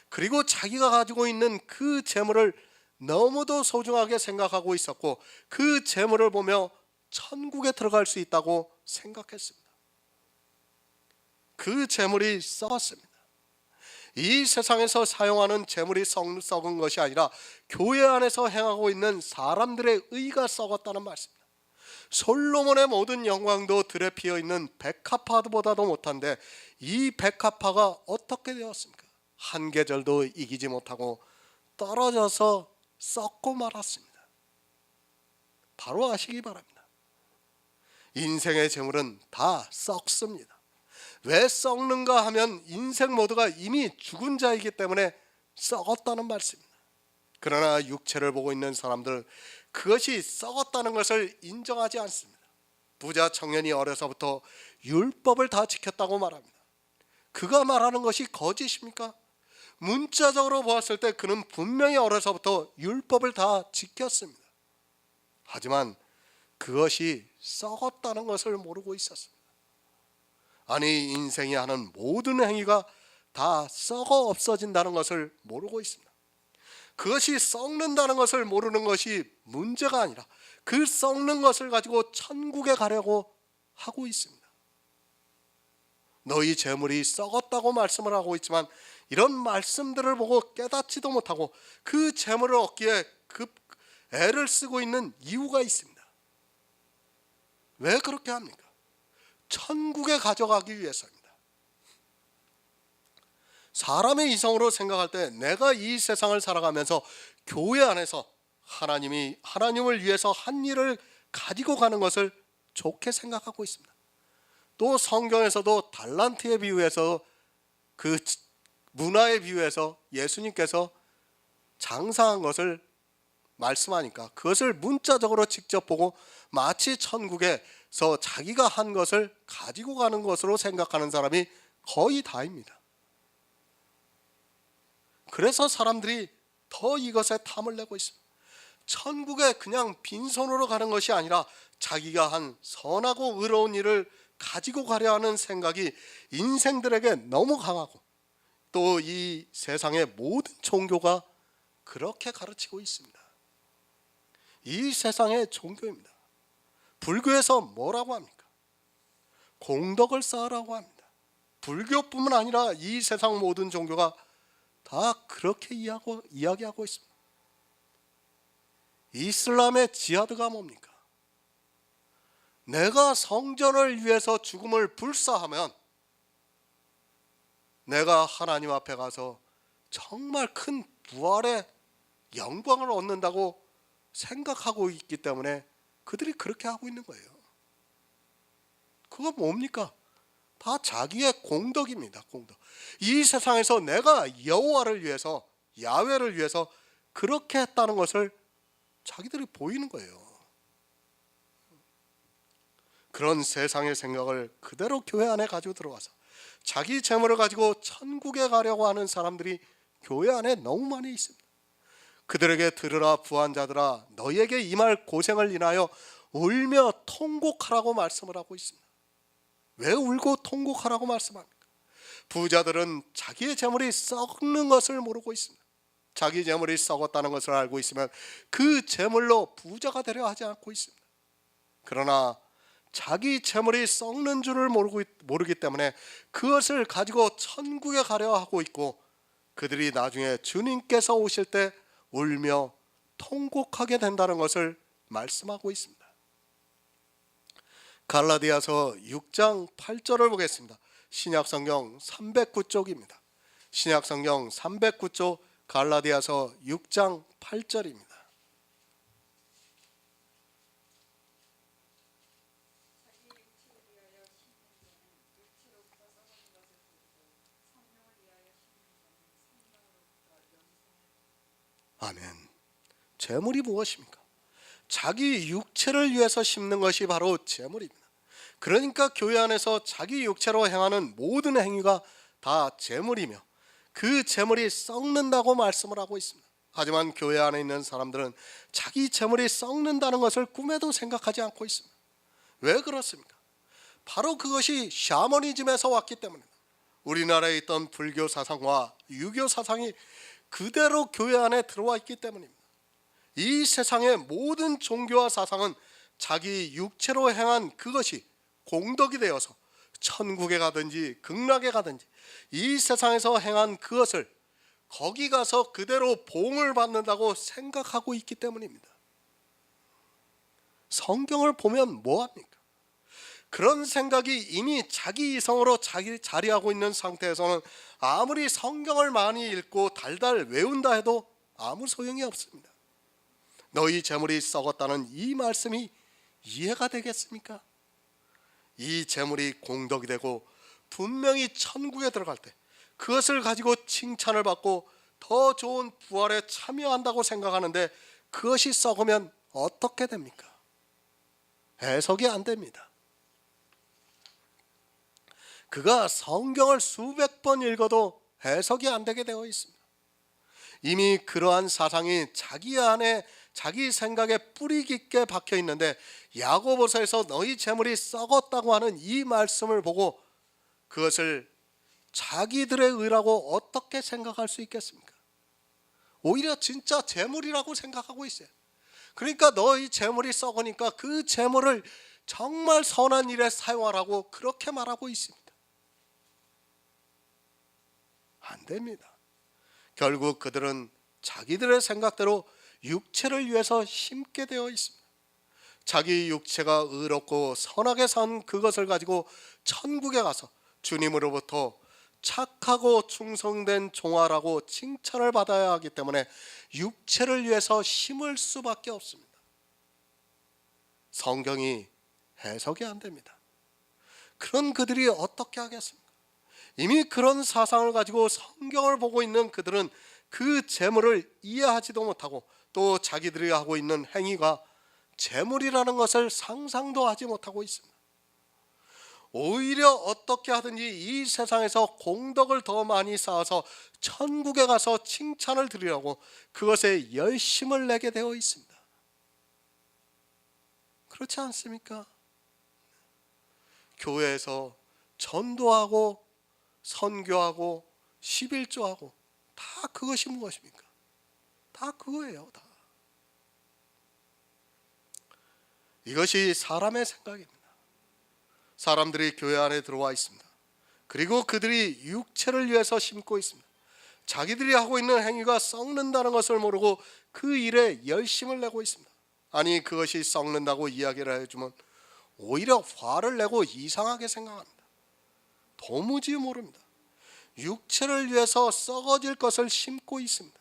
그리고 자기가 가지고 있는 그 재물을 너무도 소중하게 생각하고 있었고 그 재물을 보며 천국에 들어갈 수 있다고 생각했습니다. 그 재물이 썩었습니다. 이 세상에서 사용하는 재물이 썩은 것이 아니라 교회 안에서 행하고 있는 사람들의 의가 썩었다는 말씀입니다. 솔로몬의 모든 영광도 들에 피어 있는 백합화보다도 못한데 이 백합화가 어떻게 되었습니까? 한 계절도 이기지 못하고 떨어져서 썩고 말았습니다. 바로 아시기 바랍니다. 인생의 재물은 다 썩습니다. 왜 썩는가 하면 인생 모두가 이미 죽은 자이기 때문에 썩었다는 말씀입니다. 그러나 육체를 보고 있는 사람들은 그것이 썩었다는 것을 인정하지 않습니다. 부자 청년이 어려서부터 율법을 다 지켰다고 말합니다. 그가 말하는 것이 거짓입니까? 문자적으로 보았을 때 그는 분명히 어려서부터 율법을 다 지켰습니다. 하지만 그것이 썩었다는 것을 모르고 있었습니다. 아니, 인생이 하는 모든 행위가 다 썩어 없어진다는 것을 모르고 있습니다. 그것이 썩는다는 것을 모르는 것이 문제가 아니라 그 썩는 것을 가지고 천국에 가려고 하고 있습니다. 너희 재물이 썩었다고 말씀을 하고 있지만 이런 말씀들을 보고 깨닫지도 못하고 그 재물을 얻기에 급 애를 쓰고 있는 이유가 있습니다. 왜 그렇게 합니까? 천국에 가져가기 위해서입니다. 사람의 이성으로 생각할 때 내가 이 세상을 살아가면서 교회 안에서 하나님을 위해서 한 일을 가지고 가는 것을 좋게 생각하고 있습니다. 또 성경에서도 달란트에 비유해서 그 문화에 비유해서 예수님께서 장사한 것을 말씀하니까 그것을 문자적으로 직접 보고 마치 천국에서 자기가 한 것을 가지고 가는 것으로 생각하는 사람이 거의 다입니다. 그래서 사람들이 더 이것에 탐을 내고 있습니다. 천국에 그냥 빈손으로 가는 것이 아니라 자기가 한 선하고 의로운 일을 가지고 가려 하는 생각이 인생들에게 너무 강하고 또 이 세상의 모든 종교가 그렇게 가르치고 있습니다. 이 세상의 종교입니다. 불교에서 뭐라고 합니까? 공덕을 쌓으라고 합니다. 불교뿐만 아니라 이 세상 모든 종교가 다 그렇게 이야기하고 있습니다. 이슬람의 지하드가 뭡니까? 내가 성전을 위해서 죽음을 불사하면 내가 하나님 앞에 가서 정말 큰 부활의 영광을 얻는다고 생각하고 있기 때문에 그들이 그렇게 하고 있는 거예요. 그거 뭡니까? 다 자기의 공덕입니다. 공덕. 이 세상에서 내가 여호와를 위해서, 야훼를 위해서 그렇게 했다는 것을 자기들이 보이는 거예요. 그런 세상의 생각을 그대로 교회 안에 가지고 들어와서 자기 재물을 가지고 천국에 가려고 하는 사람들이 교회 안에 너무 많이 있습니다. 그들에게 들으라 부한자들아, 너희에게 임할 고생을 인하여 울며 통곡하라고 말씀을 하고 있습니다. 왜 울고 통곡하라고 말씀합니까? 부자들은 자기의 재물이 썩는 것을 모르고 있습니다. 자기 재물이 썩었다는 것을 알고 있으면 그 재물로 부자가 되려 하지 않고 있습니다. 그러나 자기 재물이 썩는 줄을 모르기 때문에 그것을 가지고 천국에 가려 하고 있고, 그들이 나중에 주님께서 오실 때 울며 통곡하게 된다는 것을 말씀하고 있습니다. 갈라디아서 6장 8절을 보겠습니다. 신약성경 309쪽입니다. 신약성경 309쪽 갈라디아서 6장 8절입니다. 아멘. 재물이 무엇입니까? 자기 육체를 위해서 심는 것이 바로 재물입니다. 그러니까 교회 안에서 자기 육체로 행하는 모든 행위가 다 재물이며 그 재물이 썩는다고 말씀을 하고 있습니다. 하지만 교회 안에 있는 사람들은 자기 재물이 썩는다는 것을 꿈에도 생각하지 않고 있습니다. 왜 그렇습니까? 바로 그것이 샤머니즘에서 왔기 때문입니다. 우리나라에 있던 불교 사상과 유교 사상이 그대로 교회 안에 들어와 있기 때문입니다. 이 세상의 모든 종교와 사상은 자기 육체로 행한 그것이 공덕이 되어서 천국에 가든지 극락에 가든지 이 세상에서 행한 그것을 거기 가서 그대로 보응을 받는다고 생각하고 있기 때문입니다. 성경을 보면 뭐합니까? 그런 생각이 이미 자기 이성으로 자리하고 있는 상태에서는 아무리 성경을 많이 읽고 달달 외운다 해도 아무 소용이 없습니다. 너희 재물이 썩었다는 이 말씀이 이해가 되겠습니까? 이 재물이 공덕이 되고 분명히 천국에 들어갈 때 그것을 가지고 칭찬을 받고 더 좋은 부활에 참여한다고 생각하는데 그것이 썩으면 어떻게 됩니까? 해석이 안 됩니다. 그가 성경을 수백 번 읽어도 해석이 안 되게 되어 있습니다. 이미 그러한 사상이 자기 안에 자기 생각에 뿌리 깊게 박혀 있는데 야고보서에서 너희 재물이 썩었다고 하는 이 말씀을 보고 그것을 자기들의 의라고 어떻게 생각할 수 있겠습니까? 오히려 진짜 재물이라고 생각하고 있어요. 그러니까 너희 재물이 썩으니까 그 재물을 정말 선한 일에 사용하라고 그렇게 말하고 있습니다. 안 됩니다. 결국 그들은 자기들의 생각대로 육체를 위해서 심게 되어 있습니다. 자기 육체가 의롭고 선하게 산 그것을 가지고 천국에 가서 주님으로부터 착하고 충성된 종아라고 칭찬을 받아야 하기 때문에 육체를 위해서 심을 수밖에 없습니다. 성경이 해석이 안 됩니다. 그런 그들이 어떻게 하겠습니까? 이미 그런 사상을 가지고 성경을 보고 있는 그들은 그 재물을 이해하지도 못하고 또 자기들이 하고 있는 행위가 재물이라는 것을 상상도 하지 못하고 있습니다. 오히려 어떻게 하든지 이 세상에서 공덕을 더 많이 쌓아서 천국에 가서 칭찬을 드리려고 그것에 열심을 내게 되어 있습니다. 그렇지 않습니까? 교회에서 전도하고 선교하고 11조하고 다 그것이 무엇입니까? 다 그거예요. 다. 이것이 사람의 생각입니다. 사람들이 교회 안에 들어와 있습니다. 그리고 그들이 육체를 위해서 심고 있습니다. 자기들이 하고 있는 행위가 썩는다는 것을 모르고 그 일에 열심을 내고 있습니다. 아니 그것이 썩는다고 이야기를 해주면 오히려 화를 내고 이상하게 생각합니다. 도무지 모릅니다. 육체를 위해서 썩어질 것을 심고 있습니다.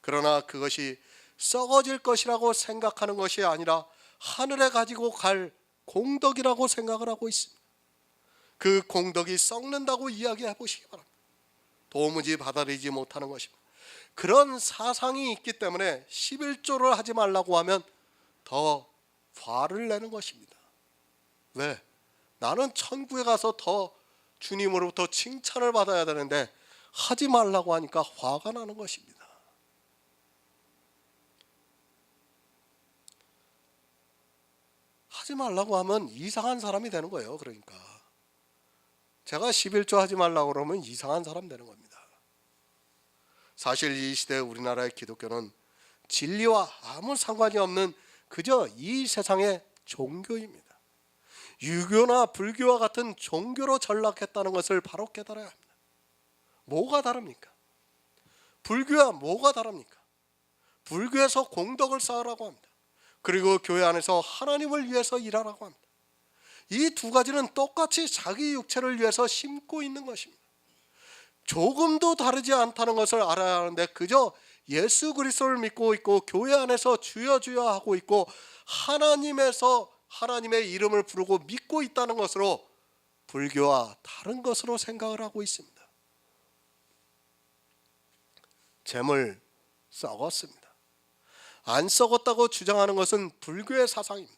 그러나 그것이 썩어질 것이라고 생각하는 것이 아니라 하늘에 가지고 갈 공덕이라고 생각을 하고 있습니다. 그 공덕이 썩는다고 이야기해 보시기 바랍니다. 도무지 받아들이지 못하는 것입니다. 그런 사상이 있기 때문에 11조를 하지 말라고 하면 더 화를 내는 것입니다. 왜? 나는 천국에 가서 더 주님으로부터 칭찬을 받아야 되는데 하지 말라고 하니까 화가 나는 것입니다. 하지 말라고 하면 이상한 사람이 되는 거예요. 그러니까 제가 11조 하지 말라고 그러면 이상한 사람 되는 겁니다. 사실 이 시대 우리나라의 기독교는 진리와 아무 상관이 없는 그저 이 세상의 종교입니다. 유교나 불교와 같은 종교로 전락했다는 것을 바로 깨달아야 합니다. 뭐가 다릅니까? 불교와 뭐가 다릅니까? 불교에서 공덕을 쌓으라고 합니다. 그리고 교회 안에서 하나님을 위해서 일하라고 합니다. 이 두 가지는 똑같이 자기 육체를 위해서 심고 있는 것입니다. 조금도 다르지 않다는 것을 알아야 하는데 그저 예수 그리스도를 믿고 있고 교회 안에서 주여 주여 하고 있고 하나님에서 하나님의 이름을 부르고 믿고 있다는 것으로 불교와 다른 것으로 생각을 하고 있습니다. 재물 썩었습니다. 안 썩었다고 주장하는 것은 불교의 사상입니다.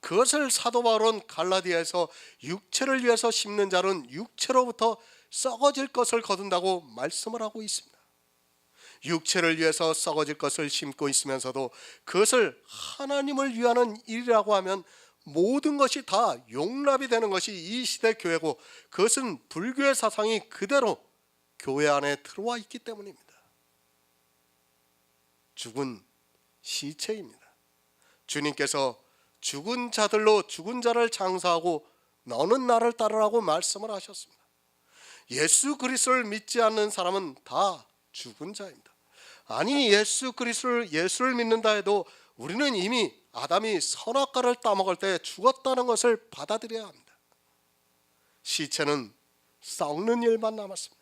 그것을 사도 바울은 갈라디아에서 육체를 위해서 심는 자는 육체로부터 썩어질 것을 거둔다고 말씀을 하고 있습니다. 육체를 위해서 썩어질 것을 심고 있으면서도 그것을 하나님을 위하는 일이라고 하면 모든 것이 다 용납이 되는 것이 이 시대 교회고 그것은 불교의 사상이 그대로 교회 안에 들어와 있기 때문입니다. 죽은 시체입니다. 주님께서 죽은 자들로 죽은 자를 장사하고 너는 나를 따르라고 말씀을 하셨습니다. 예수 그리스도를 믿지 않는 사람은 다 죽은 자입니다. 아니 예수를 믿는다 해도 우리는 이미 아담이 선악과를 따먹을 때 죽었다는 것을 받아들여야 합니다. 시체는 썩는 일만 남았습니다.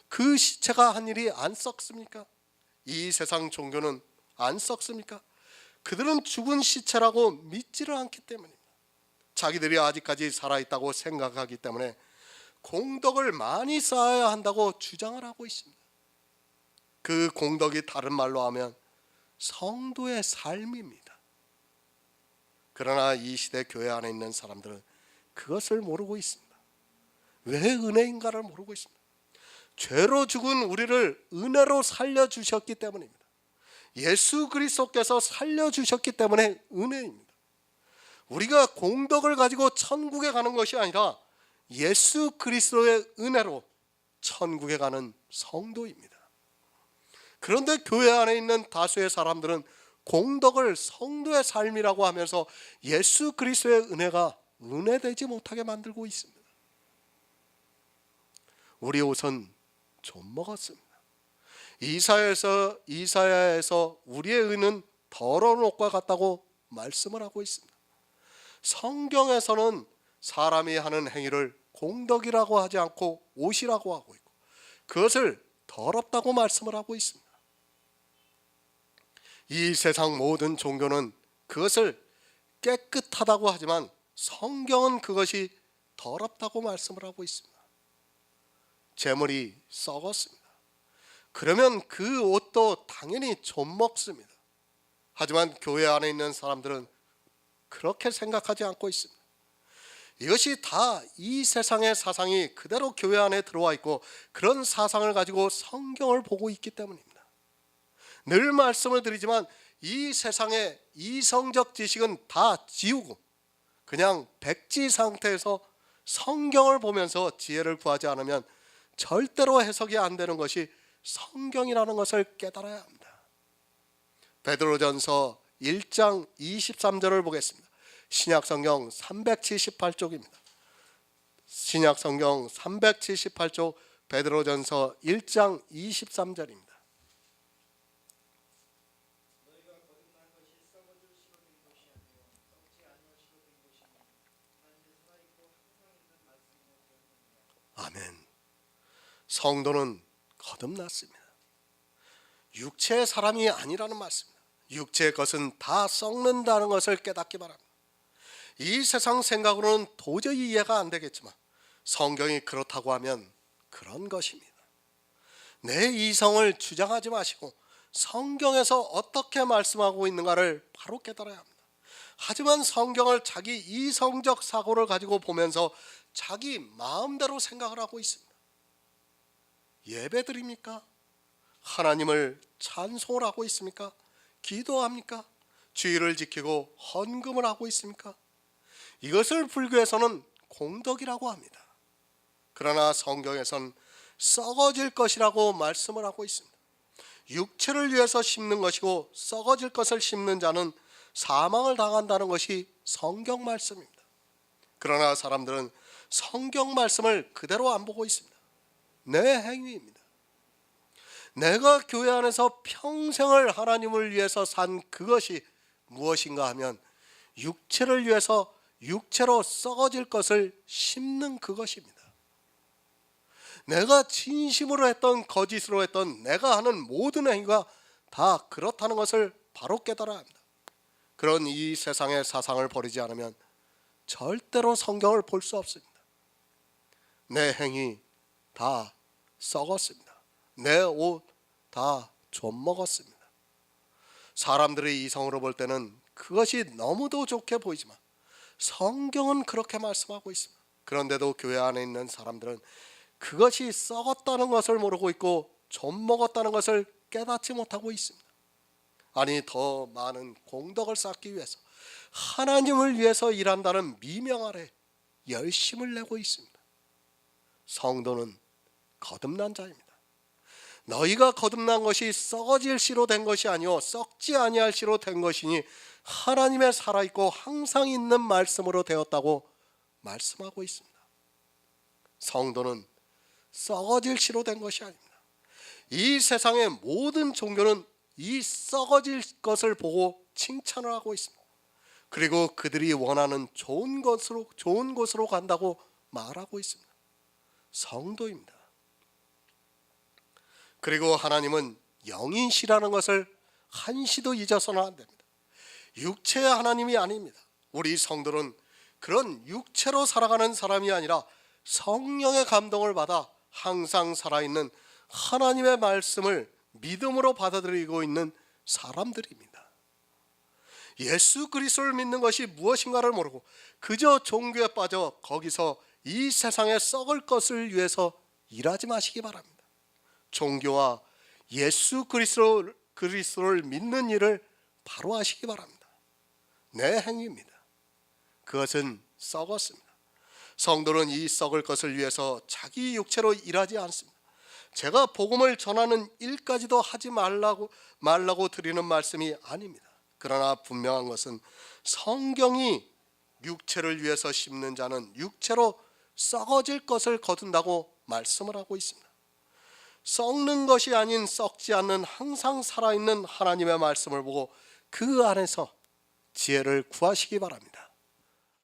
그 시체가 한 일이 안 썩습니까? 이 세상 종교는 안 썩습니까? 그들은 죽은 시체라고 믿지를 않기 때문입니다. 자기들이 아직까지 살아있다고 생각하기 때문에 공덕을 많이 쌓아야 한다고 주장을 하고 있습니다. 그 공덕이 다른 말로 하면 성도의 삶입니다. 그러나 이 시대 교회 안에 있는 사람들은 그것을 모르고 있습니다. 왜 은혜인가를 모르고 있습니다. 죄로 죽은 우리를 은혜로 살려주셨기 때문입니다. 예수 그리스도께서 살려주셨기 때문에 은혜입니다. 우리가 공덕을 가지고 천국에 가는 것이 아니라 예수 그리스도의 은혜로 천국에 가는 성도입니다. 그런데 교회 안에 있는 다수의 사람들은 공덕을 성도의 삶이라고 하면서 예수 그리스도의 은혜가 은혜되지 못하게 만들고 있습니다. 우리 옷은 좀 먹었습니다. 이사야에서 우리의 의는 더러운 옷과 같다고 말씀을 하고 있습니다. 성경에서는 사람이 하는 행위를 공덕이라고 하지 않고 옷이라고 하고 있고 그것을 더럽다고 말씀을 하고 있습니다. 이 세상 모든 종교는 그것을 깨끗하다고 하지만 성경은 그것이 더럽다고 말씀을 하고 있습니다. 재물이 썩었습니다. 그러면 그 옷도 당연히 좀 먹습니다. 하지만 교회 안에 있는 사람들은 그렇게 생각하지 않고 있습니다. 이것이 다 이 세상의 사상이 그대로 교회 안에 들어와 있고 그런 사상을 가지고 성경을 보고 있기 때문입니다. 늘 말씀을 드리지만 이 세상의 이성적 지식은 다 지우고 그냥 백지 상태에서 성경을 보면서 지혜를 구하지 않으면 절대로 해석이 안 되는 것이 성경이라는 것을 깨달아야 합니다. 베드로전서 1장 23절을 보겠습니다. 신약성경 378쪽입니다. 신약성경 378쪽 베드로전서 1장 23절입니다. 아멘. 성도는 거듭났습니다. 육체의 사람이 아니라는 말씀입니다. 육체의 것은 다 썩는다는 것을 깨닫기 바랍니다. 이 세상 생각으로는 도저히 이해가 안 되겠지만 성경이 그렇다고 하면 그런 것입니다. 내 이성을 주장하지 마시고 성경에서 어떻게 말씀하고 있는가를 바로 깨달아야 합니다. 하지만 성경을 자기 이성적 사고를 가지고 보면서 자기 마음대로 생각을 하고 있습니다. 예배드립니까? 하나님을 찬송을 하고 있습니까? 기도합니까? 주의를 지키고 헌금을 하고 있습니까? 이것을 불교에서는 공덕이라고 합니다. 그러나 성경에서는 썩어질 것이라고 말씀을 하고 있습니다. 육체를 위해서 심는 것이고 썩어질 것을 심는 자는 사망을 당한다는 것이 성경 말씀입니다. 그러나 사람들은 성경 말씀을 그대로 안 보고 있습니다. 내 행위입니다. 내가 교회 안에서 평생을 하나님을 위해서 산 그것이 무엇인가 하면 육체를 위해서 육체로 썩어질 것을 심는 그것입니다. 내가 진심으로 했던 거짓으로 했던 내가 하는 모든 행위가 다 그렇다는 것을 바로 깨달아야 합니다. 그런 이 세상의 사상을 버리지 않으면 절대로 성경을 볼 수 없습니다. 내 행위 다 썩었습니다. 내 옷 다 좀 먹었습니다. 사람들의 이성으로 볼 때는 그것이 너무도 좋게 보이지만 성경은 그렇게 말씀하고 있습니다. 그런데도 교회 안에 있는 사람들은 그것이 썩었다는 것을 모르고 있고 좀 먹었다는 것을 깨닫지 못하고 있습니다. 아니 더 많은 공덕을 쌓기 위해서 하나님을 위해서 일한다는 미명 아래 열심을 내고 있습니다. 성도는 거듭난 자입니다. 너희가 거듭난 것이 썩어질 씨로 된 것이 아니요 썩지 아니할 씨로 된 것이니 하나님의 살아있고 항상 있는 말씀으로 되었다고 말씀하고 있습니다. 성도는 썩어질 씨로 된 것이 아닙니다. 이 세상의 모든 종교는 이 썩어질 것을 보고 칭찬을 하고 있습니다. 그리고 그들이 원하는 좋은 곳으로 간다고 말하고 있습니다. 성도입니다. 그리고 하나님은 영이시라는 것을 한시도 잊어서는 안 됩니다. 육체의 하나님이 아닙니다. 우리 성도는 그런 육체로 살아가는 사람이 아니라 성령의 감동을 받아 항상 살아있는 하나님의 말씀을 믿음으로 받아들이고 있는 사람들입니다. 예수 그리스도를 믿는 것이 무엇인가를 모르고 그저 종교에 빠져 거기서 이 세상에 썩을 것을 위해서 일하지 마시기 바랍니다. 종교와 예수 그리스도를 믿는 일을 바로 하시기 바랍니다. 내 행위입니다. 그것은 썩었습니다. 성도는 이 썩을 것을 위해서 자기 육체로 일하지 않습니다. 제가 복음을 전하는 일까지도 하지 말라고 드리는 말씀이 아닙니다. 그러나 분명한 것은 성경이 육체를 위해서 심는 자는 육체로 썩어질 것을 거둔다고 말씀을 하고 있습니다. 썩는 것이 아닌 썩지 않는 항상 살아있는 하나님의 말씀을 보고 그 안에서 지혜를 구하시기 바랍니다.